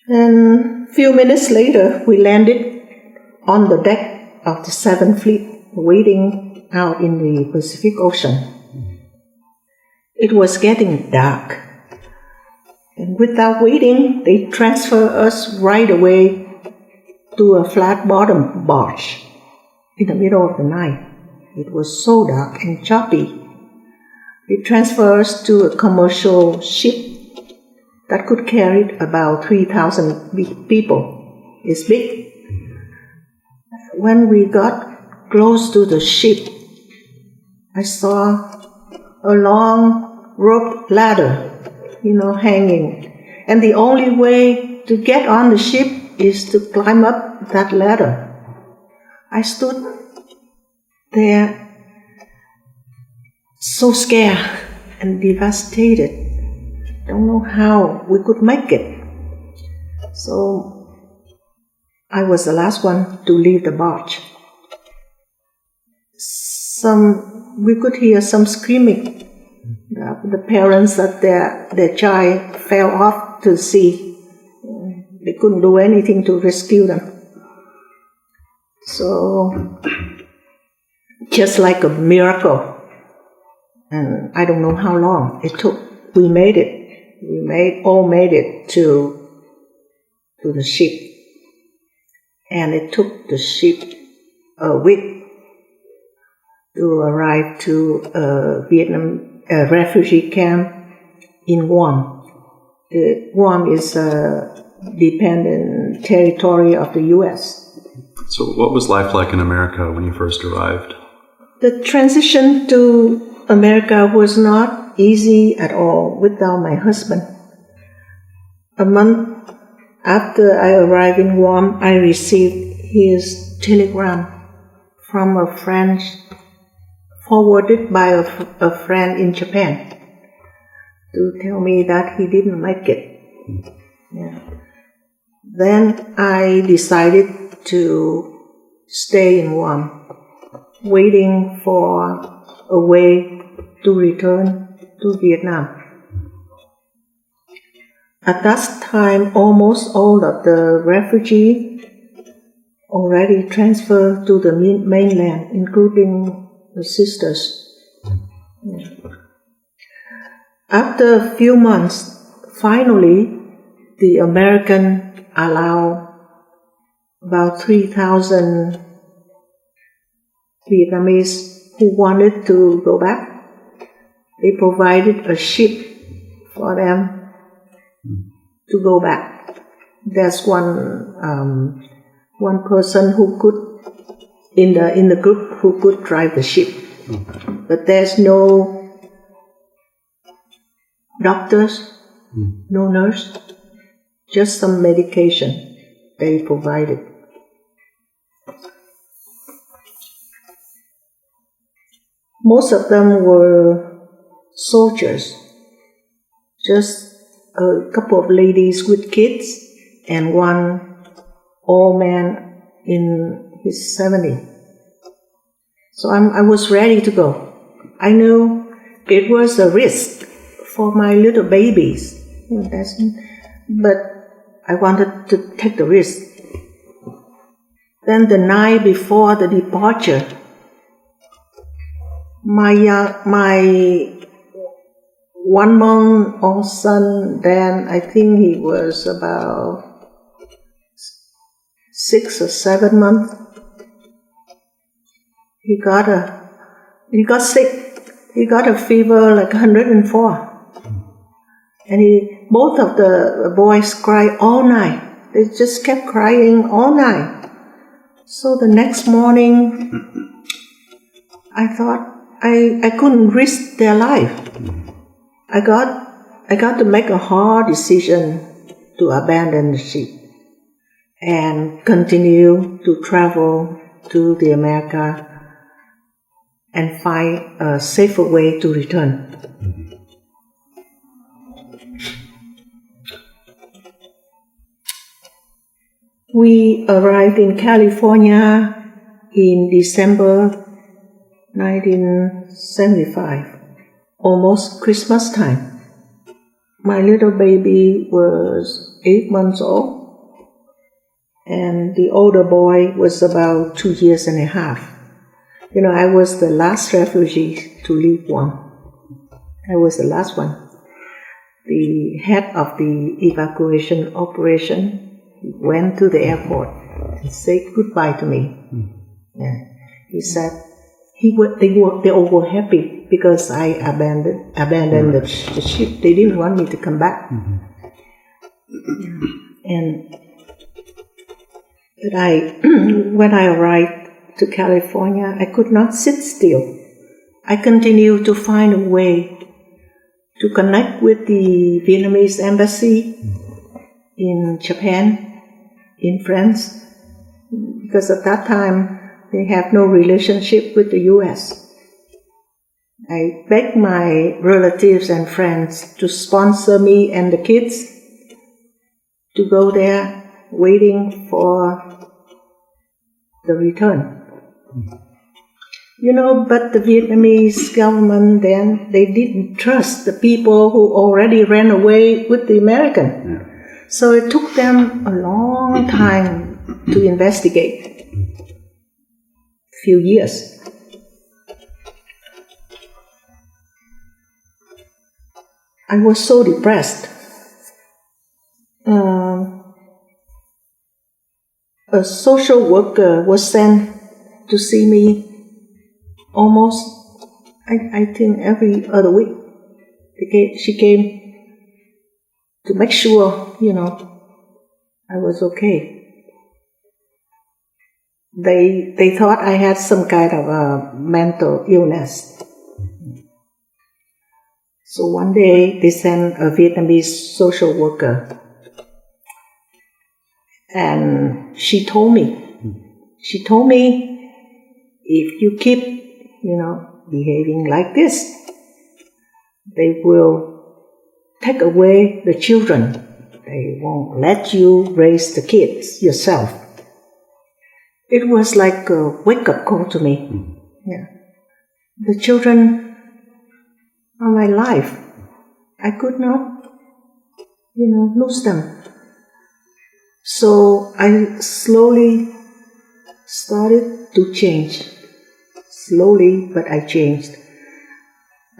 And a few minutes later, we landed on the deck of the 7th Fleet, waiting out in the Pacific Ocean. It was getting dark. And without waiting, they transferred us right away to a flat-bottom barge in the middle of the night. It was so dark and choppy. They transferred us to a commercial ship that could carry about 3,000 people. It's big. When we got close to the ship, I saw a long rope ladder, hanging. And the only way to get on the ship is to climb up that ladder. I stood there so scared and devastated. Don't know how we could make it. So I was the last one to leave the barge. We could hear some screaming. The parents that their child fell off to the sea. They couldn't do anything to rescue them. So, just like a miracle. And I don't know how long it took. We made it. We all made it to the ship. And it took the ship a week to arrive to a refugee camp in Guam. Guam is a dependent territory of the U.S. So what was life like in America when you first arrived? The transition to America was not easy at all without my husband. A month after I arrived in Guam, I received his telegram from a friend, forwarded by a friend in Japan, to tell me that he didn't make it. Yeah. Then I decided to stay in Guam, waiting for a way to return to Vietnam. At that time, almost all of the refugees already transferred to the mainland, including the sisters. Yeah. After a few months, finally, the American allowed about 3,000 Vietnamese who wanted to go back. They provided a ship for them to go back. There's one person who could, in the group, who could drive the ship, but there's no doctors, no nurse, just some medication they provided. Most of them were soldiers, just a couple of ladies with kids and one old man in his 70s. So I was ready to go. I knew it was a risk for my little babies, but I wanted to take the risk. Then the night before the departure, my 1 month old son, then I think he was about 6 or 7 months. He got sick. He got a fever like 104. And both of the boys cried all night. They just kept crying all night. So the next morning, I thought I couldn't risk their life. I got to make a hard decision to abandon the ship and continue to travel to the America and find a safer way to return. We arrived in California in December 1975, almost Christmas time. My little baby was 8 months old, and the older boy was about 2 years and a half. I was the last refugee to leave one. I was the last one. The head of the evacuation operation went to the airport and said goodbye to me. Yeah. He said they all were happy because I abandoned the ship. They didn't want me to come back. When I arrived to California, I could not sit still. I continued to find a way to connect with the Vietnamese embassy in Japan, in France, because at that time they have no relationship with the U.S. I begged my relatives and friends to sponsor me and the kids to go there, waiting for the return. But the Vietnamese government then, they didn't trust the people who already ran away with the American. Yeah. So it took them a long time to investigate. Few years. I was so depressed. A social worker was sent to see me almost, I think, every other week. She came to make sure, I was okay. They thought I had some kind of a mental illness. So one day they sent a Vietnamese social worker, and she told me, if you keep, behaving like this, they will take away the children. They won't let you raise the kids yourself. It was like a wake-up call to me. Yeah. The children are my life. I could not, lose them. So I slowly started to change. Slowly, but I changed.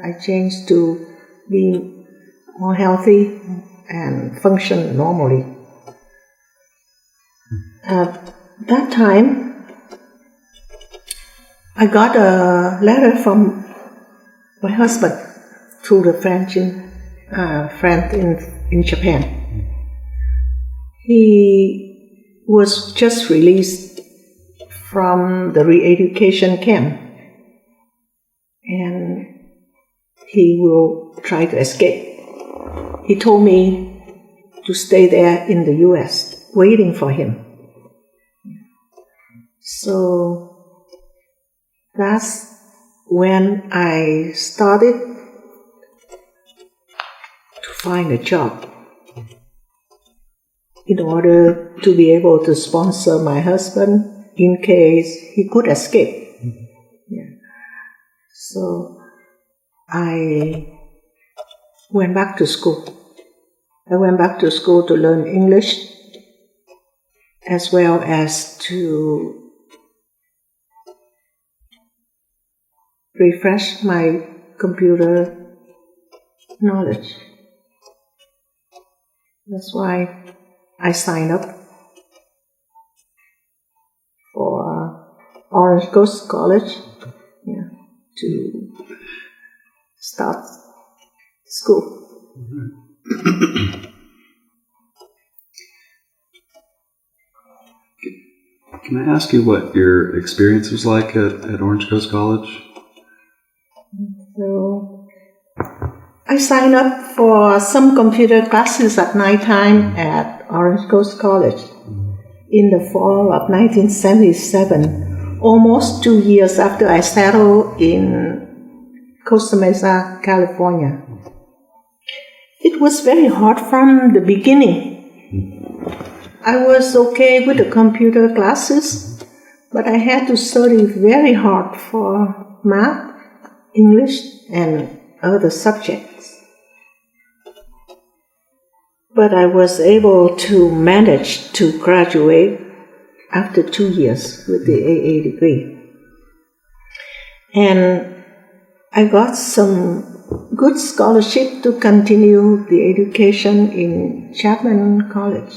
I changed to being more healthy and function normally. At that time, I got a letter from my husband through the friend in Japan. He was just released from the re-education camp, and he will try to escape. He told me to stay there in the U.S., waiting for him. So that's when I started to find a job in order to be able to sponsor my husband in case he could escape. Yeah. So I went back to school. I went back to school to learn English, as well as to refresh my computer knowledge. That's why I signed up for Orange Coast College to start school. Can I ask you what your experience was like at Orange Coast College? So I signed up for some computer classes at nighttime at Orange Coast College in the fall of 1977, almost 2 years after I settled in Costa Mesa, California. It was very hard from the beginning. I was okay with the computer classes, but I had to study very hard for math, English, and other subjects. But I was able to manage to graduate after 2 years with the AA degree. And I got some good scholarship to continue the education in Chapman College.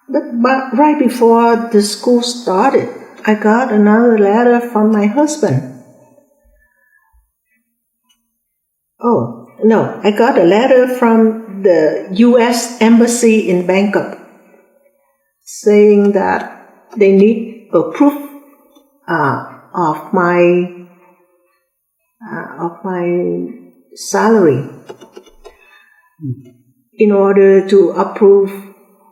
But right before the school started, I got another letter from my husband. I got a letter from the U.S. Embassy in Bangkok saying that they need a proof of my salary in order to approve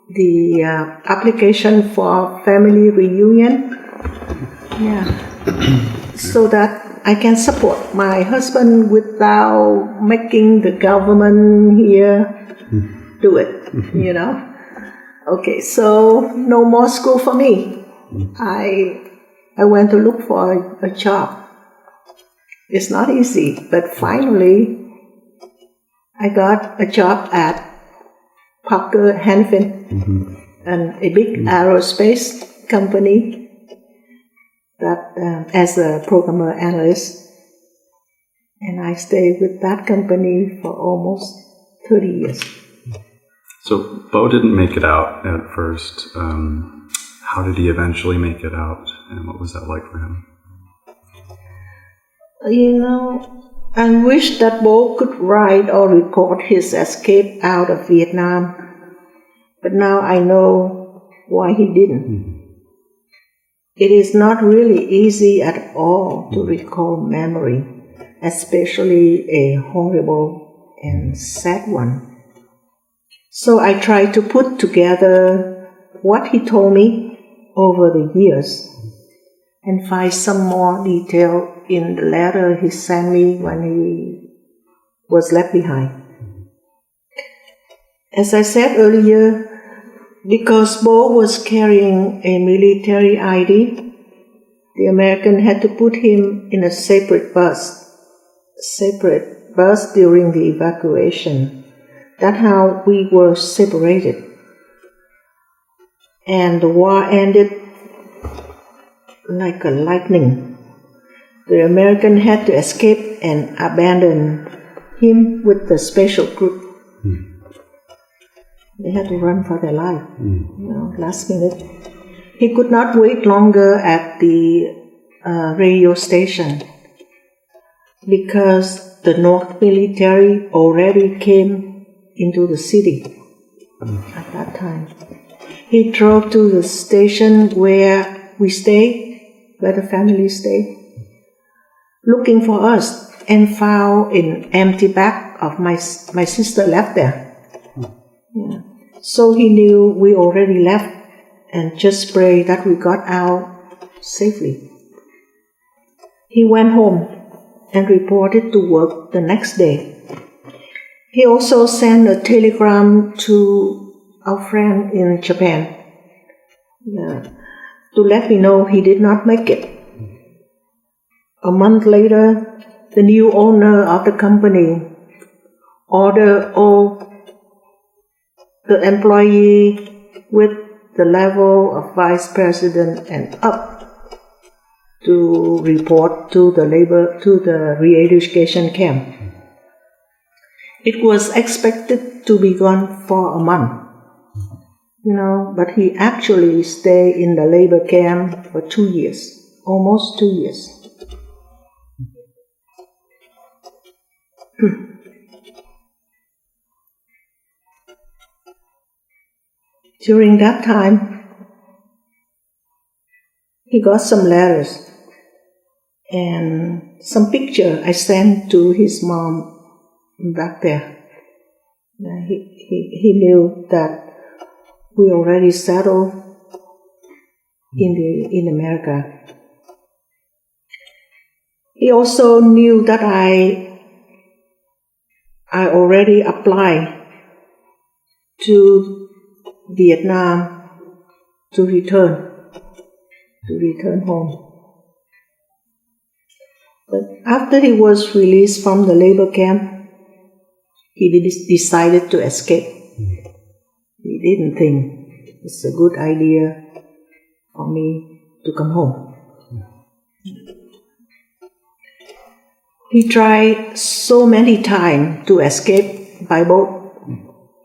the application for family reunion. So that I can support my husband without making the government here do it, Okay, so no more school for me. I went to look for a job. It's not easy, but finally I got a job at Parker Hannifin, a big aerospace company, that as a programmer analyst, and I stayed with that company for almost 30 years. So Bo didn't make it out at first. How did he eventually make it out, and what was that like for him? I wish that Bo could write or record his escape out of Vietnam, but now I know why he didn't. It is not really easy at all to recall memory, especially a horrible and sad one. So I tried to put together what he told me over the years and find some more detail in the letter he sent me when he was left behind. As I said earlier, because Bo was carrying a military ID, the American had to put him in a separate bus during the evacuation. That's how we were separated. And the war ended like a lightning. The American had to escape and abandon him with the special group. They had to run for their life, last minute. He could not wait longer at the radio station because the North military already came into the city at that time. He drove to the station where we stayed, where the family stayed, looking for us, and found an empty bag of my sister left there. So he knew we already left and just prayed that we got out safely. He went home and reported to work the next day. He also sent a telegram to our friend in Japan to let me know he did not make it. A month later, the new owner of the company ordered all the employee with the level of vice president and up to report to the re-education camp. It was expected to be gone for a month, but he actually stayed in the labor camp for 2 years, almost 2 years. During that time, he got some letters and some picture I sent to his mom back there. He knew that we already settled in America. He also knew that I already applied to Vietnam to return home. But after he was released from the labor camp, he decided to escape. He didn't think it's a good idea for me to come home. He tried so many times to escape by boat,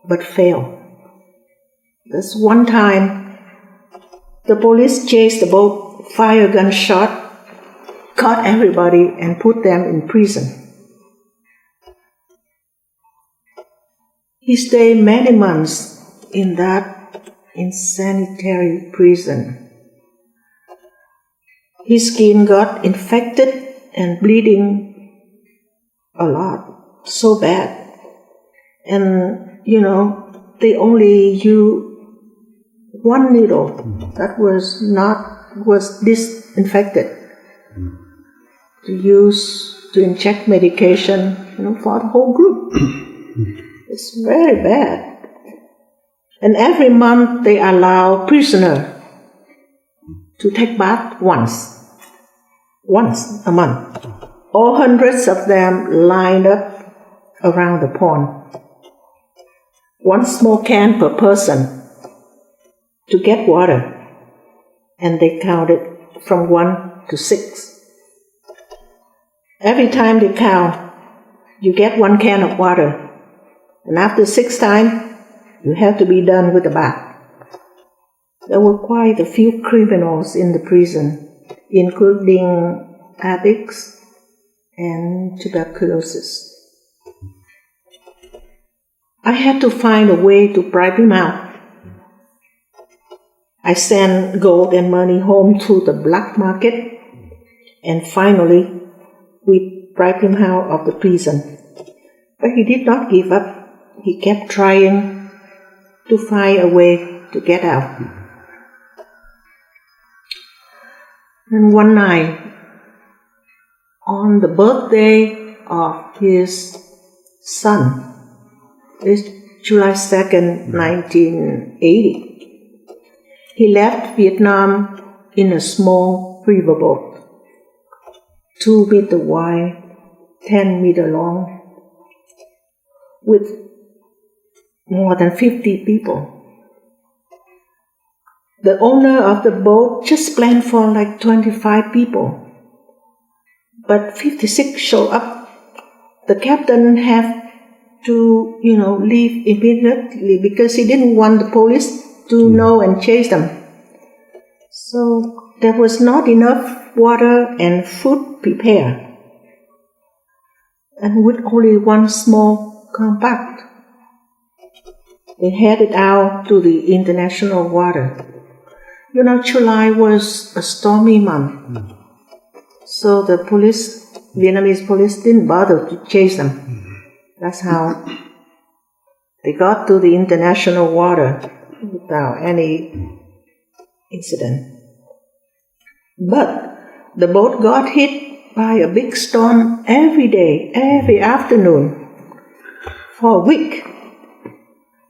but failed. There's one time, the police chased the boat, fired a gunshot, caught everybody, and put them in prison. He stayed many months in that insanitary prison. His skin got infected and bleeding a lot, so bad. And, they only used one needle that was disinfected to inject medication, for the whole group. It's very bad. And every month they allow prisoners to take bath once a month. All hundreds of them lined up around the pond. One small can per person to get water, and they counted from 1 to 6. Every time they count, you get 1 can of water, and after 6 times, you have to be done with the bath. There were quite a few criminals in the prison, including addicts and tuberculosis. I had to find a way to bribe him out. I sent gold and money home to the black market, and finally, we bribed him out of the prison. But he did not give up. He kept trying to find a way to get out. And one night, on the birthday of his son, it's July 2nd, 1980, he left Vietnam in a small riverboat, 2 meters wide, 10 meters long, with more than 50 people. The owner of the boat just planned for like 25 people, but 56 show up. The captain had to, leave immediately because he didn't want the police to know and chase them. So there was not enough water and food prepared. And with only one small compact, they headed out to the international water. July was a stormy month, so the Vietnamese police didn't bother to chase them. That's how they got to the international water without any incident. But the boat got hit by a big storm every day, every afternoon, for a week.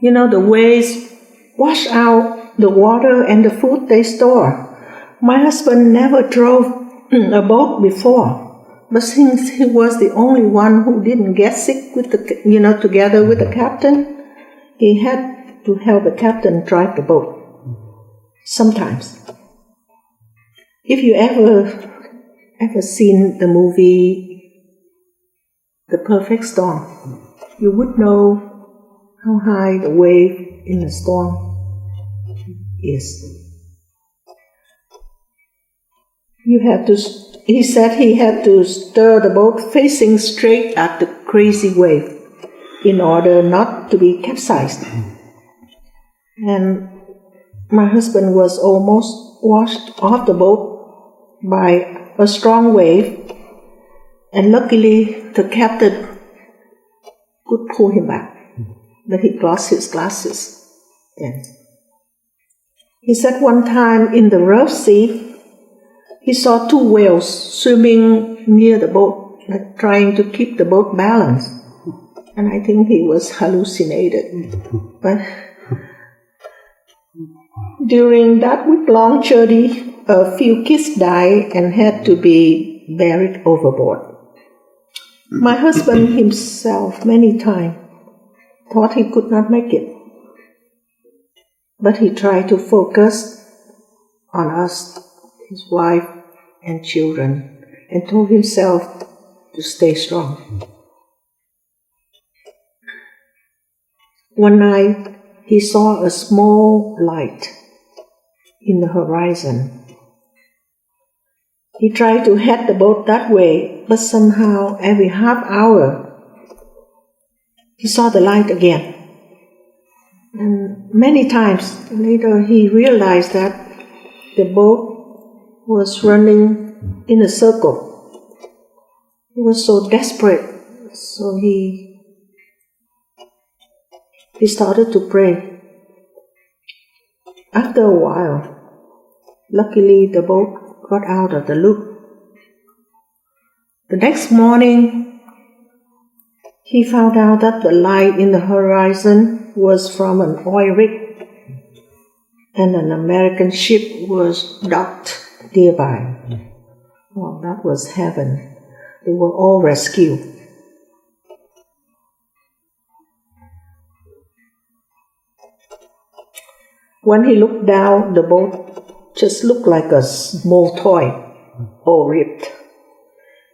The waves wash out the water and the food they store. My husband never drove a boat before, but since he was the only one who didn't get sick with together with the captain, he had to help the captain drive the boat. Sometimes. If you ever ever seen the movie The Perfect Storm, you would know how high the wave in a storm is. He said he had to stir the boat facing straight at the crazy wave in order not to be capsized. And my husband was almost washed off the boat by a strong wave, and luckily the captain could pull him back, but he lost his glasses then. He said one time in the rough sea, he saw 2 whales swimming near the boat, like trying to keep the boat balanced. And I think he was hallucinated. But during that week-long journey, a few kids died and had to be buried overboard. My husband himself many times thought he could not make it. But he tried to focus on us, his wife and children, and told himself to stay strong. One night, he saw a small light in the horizon. He tried to head the boat that way, but somehow every half hour, he saw the light again. And many times later, he realized that the boat was running in a circle. He was so desperate, so he started to pray. After a while, luckily the boat got out of the loop. The next morning, he found out that the light in the horizon was from an oil rig, and an American ship was docked nearby. Oh, that was heaven. They were all rescued. When he looked down, the boat just looked like a small toy, all ripped.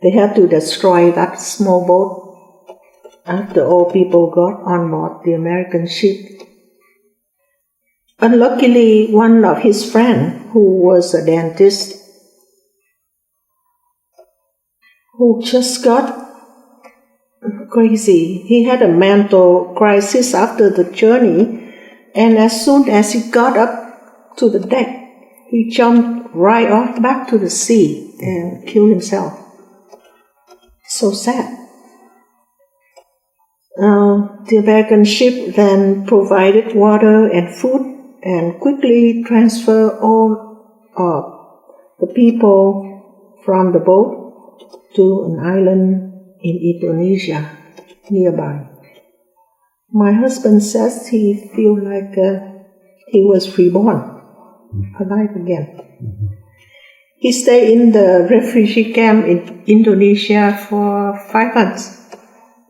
They had to destroy that small boat after all people got on board the American ship. Unluckily, one of his friends, who was a dentist, who just got crazy. He had a mental crisis after the journey, and as soon as he got up to the deck, he jumped right off back to the sea and killed himself. So sad. The American ship then provided water and food and quickly transferred all the people from the boat to an island in Indonesia nearby. My husband says he feels like he was reborn, alive again. He stayed in the refugee camp in Indonesia for 5 months,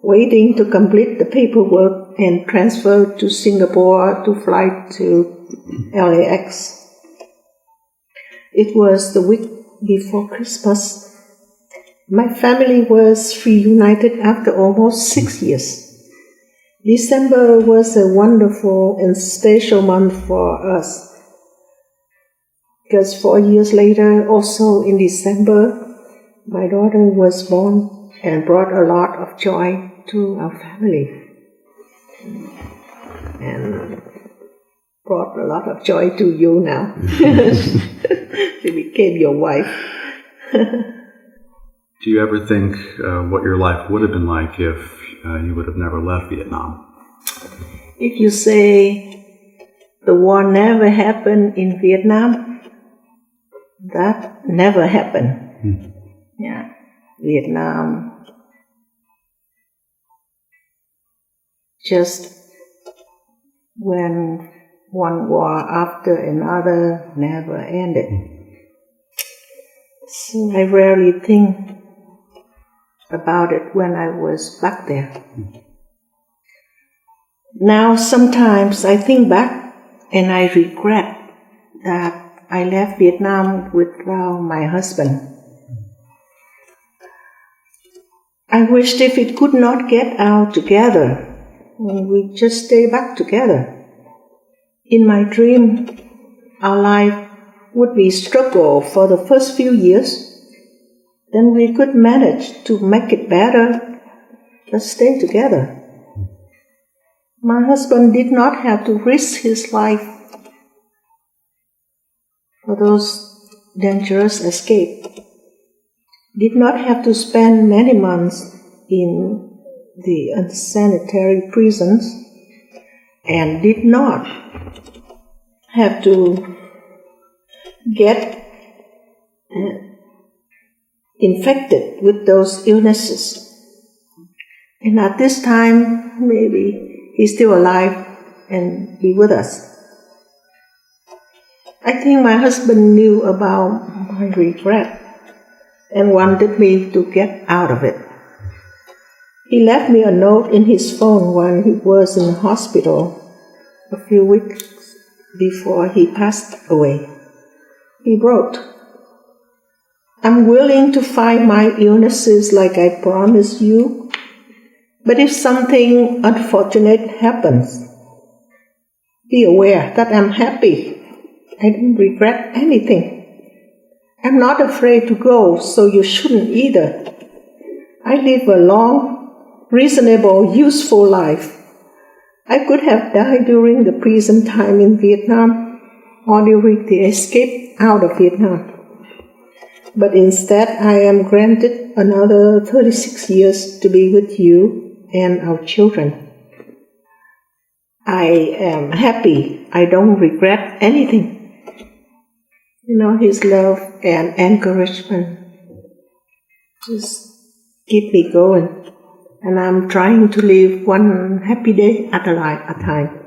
waiting to complete the paperwork and transfer to Singapore to fly to LAX. It was the week before Christmas. My family was reunited after almost 6 years. December was a wonderful and special month for us, because 4 years later, also in December, my daughter was born and brought a lot of joy to our family, and brought a lot of joy to you now. She became your wife. Do you ever think what your life would have been like if you would have never left Vietnam? If you say the war never happened in Vietnam, that never happened. Yeah, Vietnam just when one war after another never ended. So I rarely think about it when I was back there. Now sometimes I think back and I regret that I left Vietnam without my husband. I wished if it could not get out together, we'd just stay back together. In my dream, our life would be struggle for the first few years. Then we could manage to make it better, but stay together. My husband did not have to risk his life for those dangerous escape. Did not have to spend many months in the unsanitary prisons, and did not have to get infected with those illnesses. And at this time, maybe he's still alive and be with us. I think my husband knew about my regret and wanted me to get out of it. He left me a note in his phone when he was in the hospital a few weeks before he passed away. He wrote, "I'm willing to fight my illnesses like I promised you, but if something unfortunate happens, be aware that I'm happy. I don't regret anything. I'm not afraid to go, so you shouldn't either. I live a long, reasonable, useful life. I could have died during the prison time in Vietnam or during the escape out of Vietnam. But instead, I am granted another 36 years to be with you and our children. I am happy. I don't regret anything." His love and encouragement just keep me going. And I'm trying to live one happy day at a time.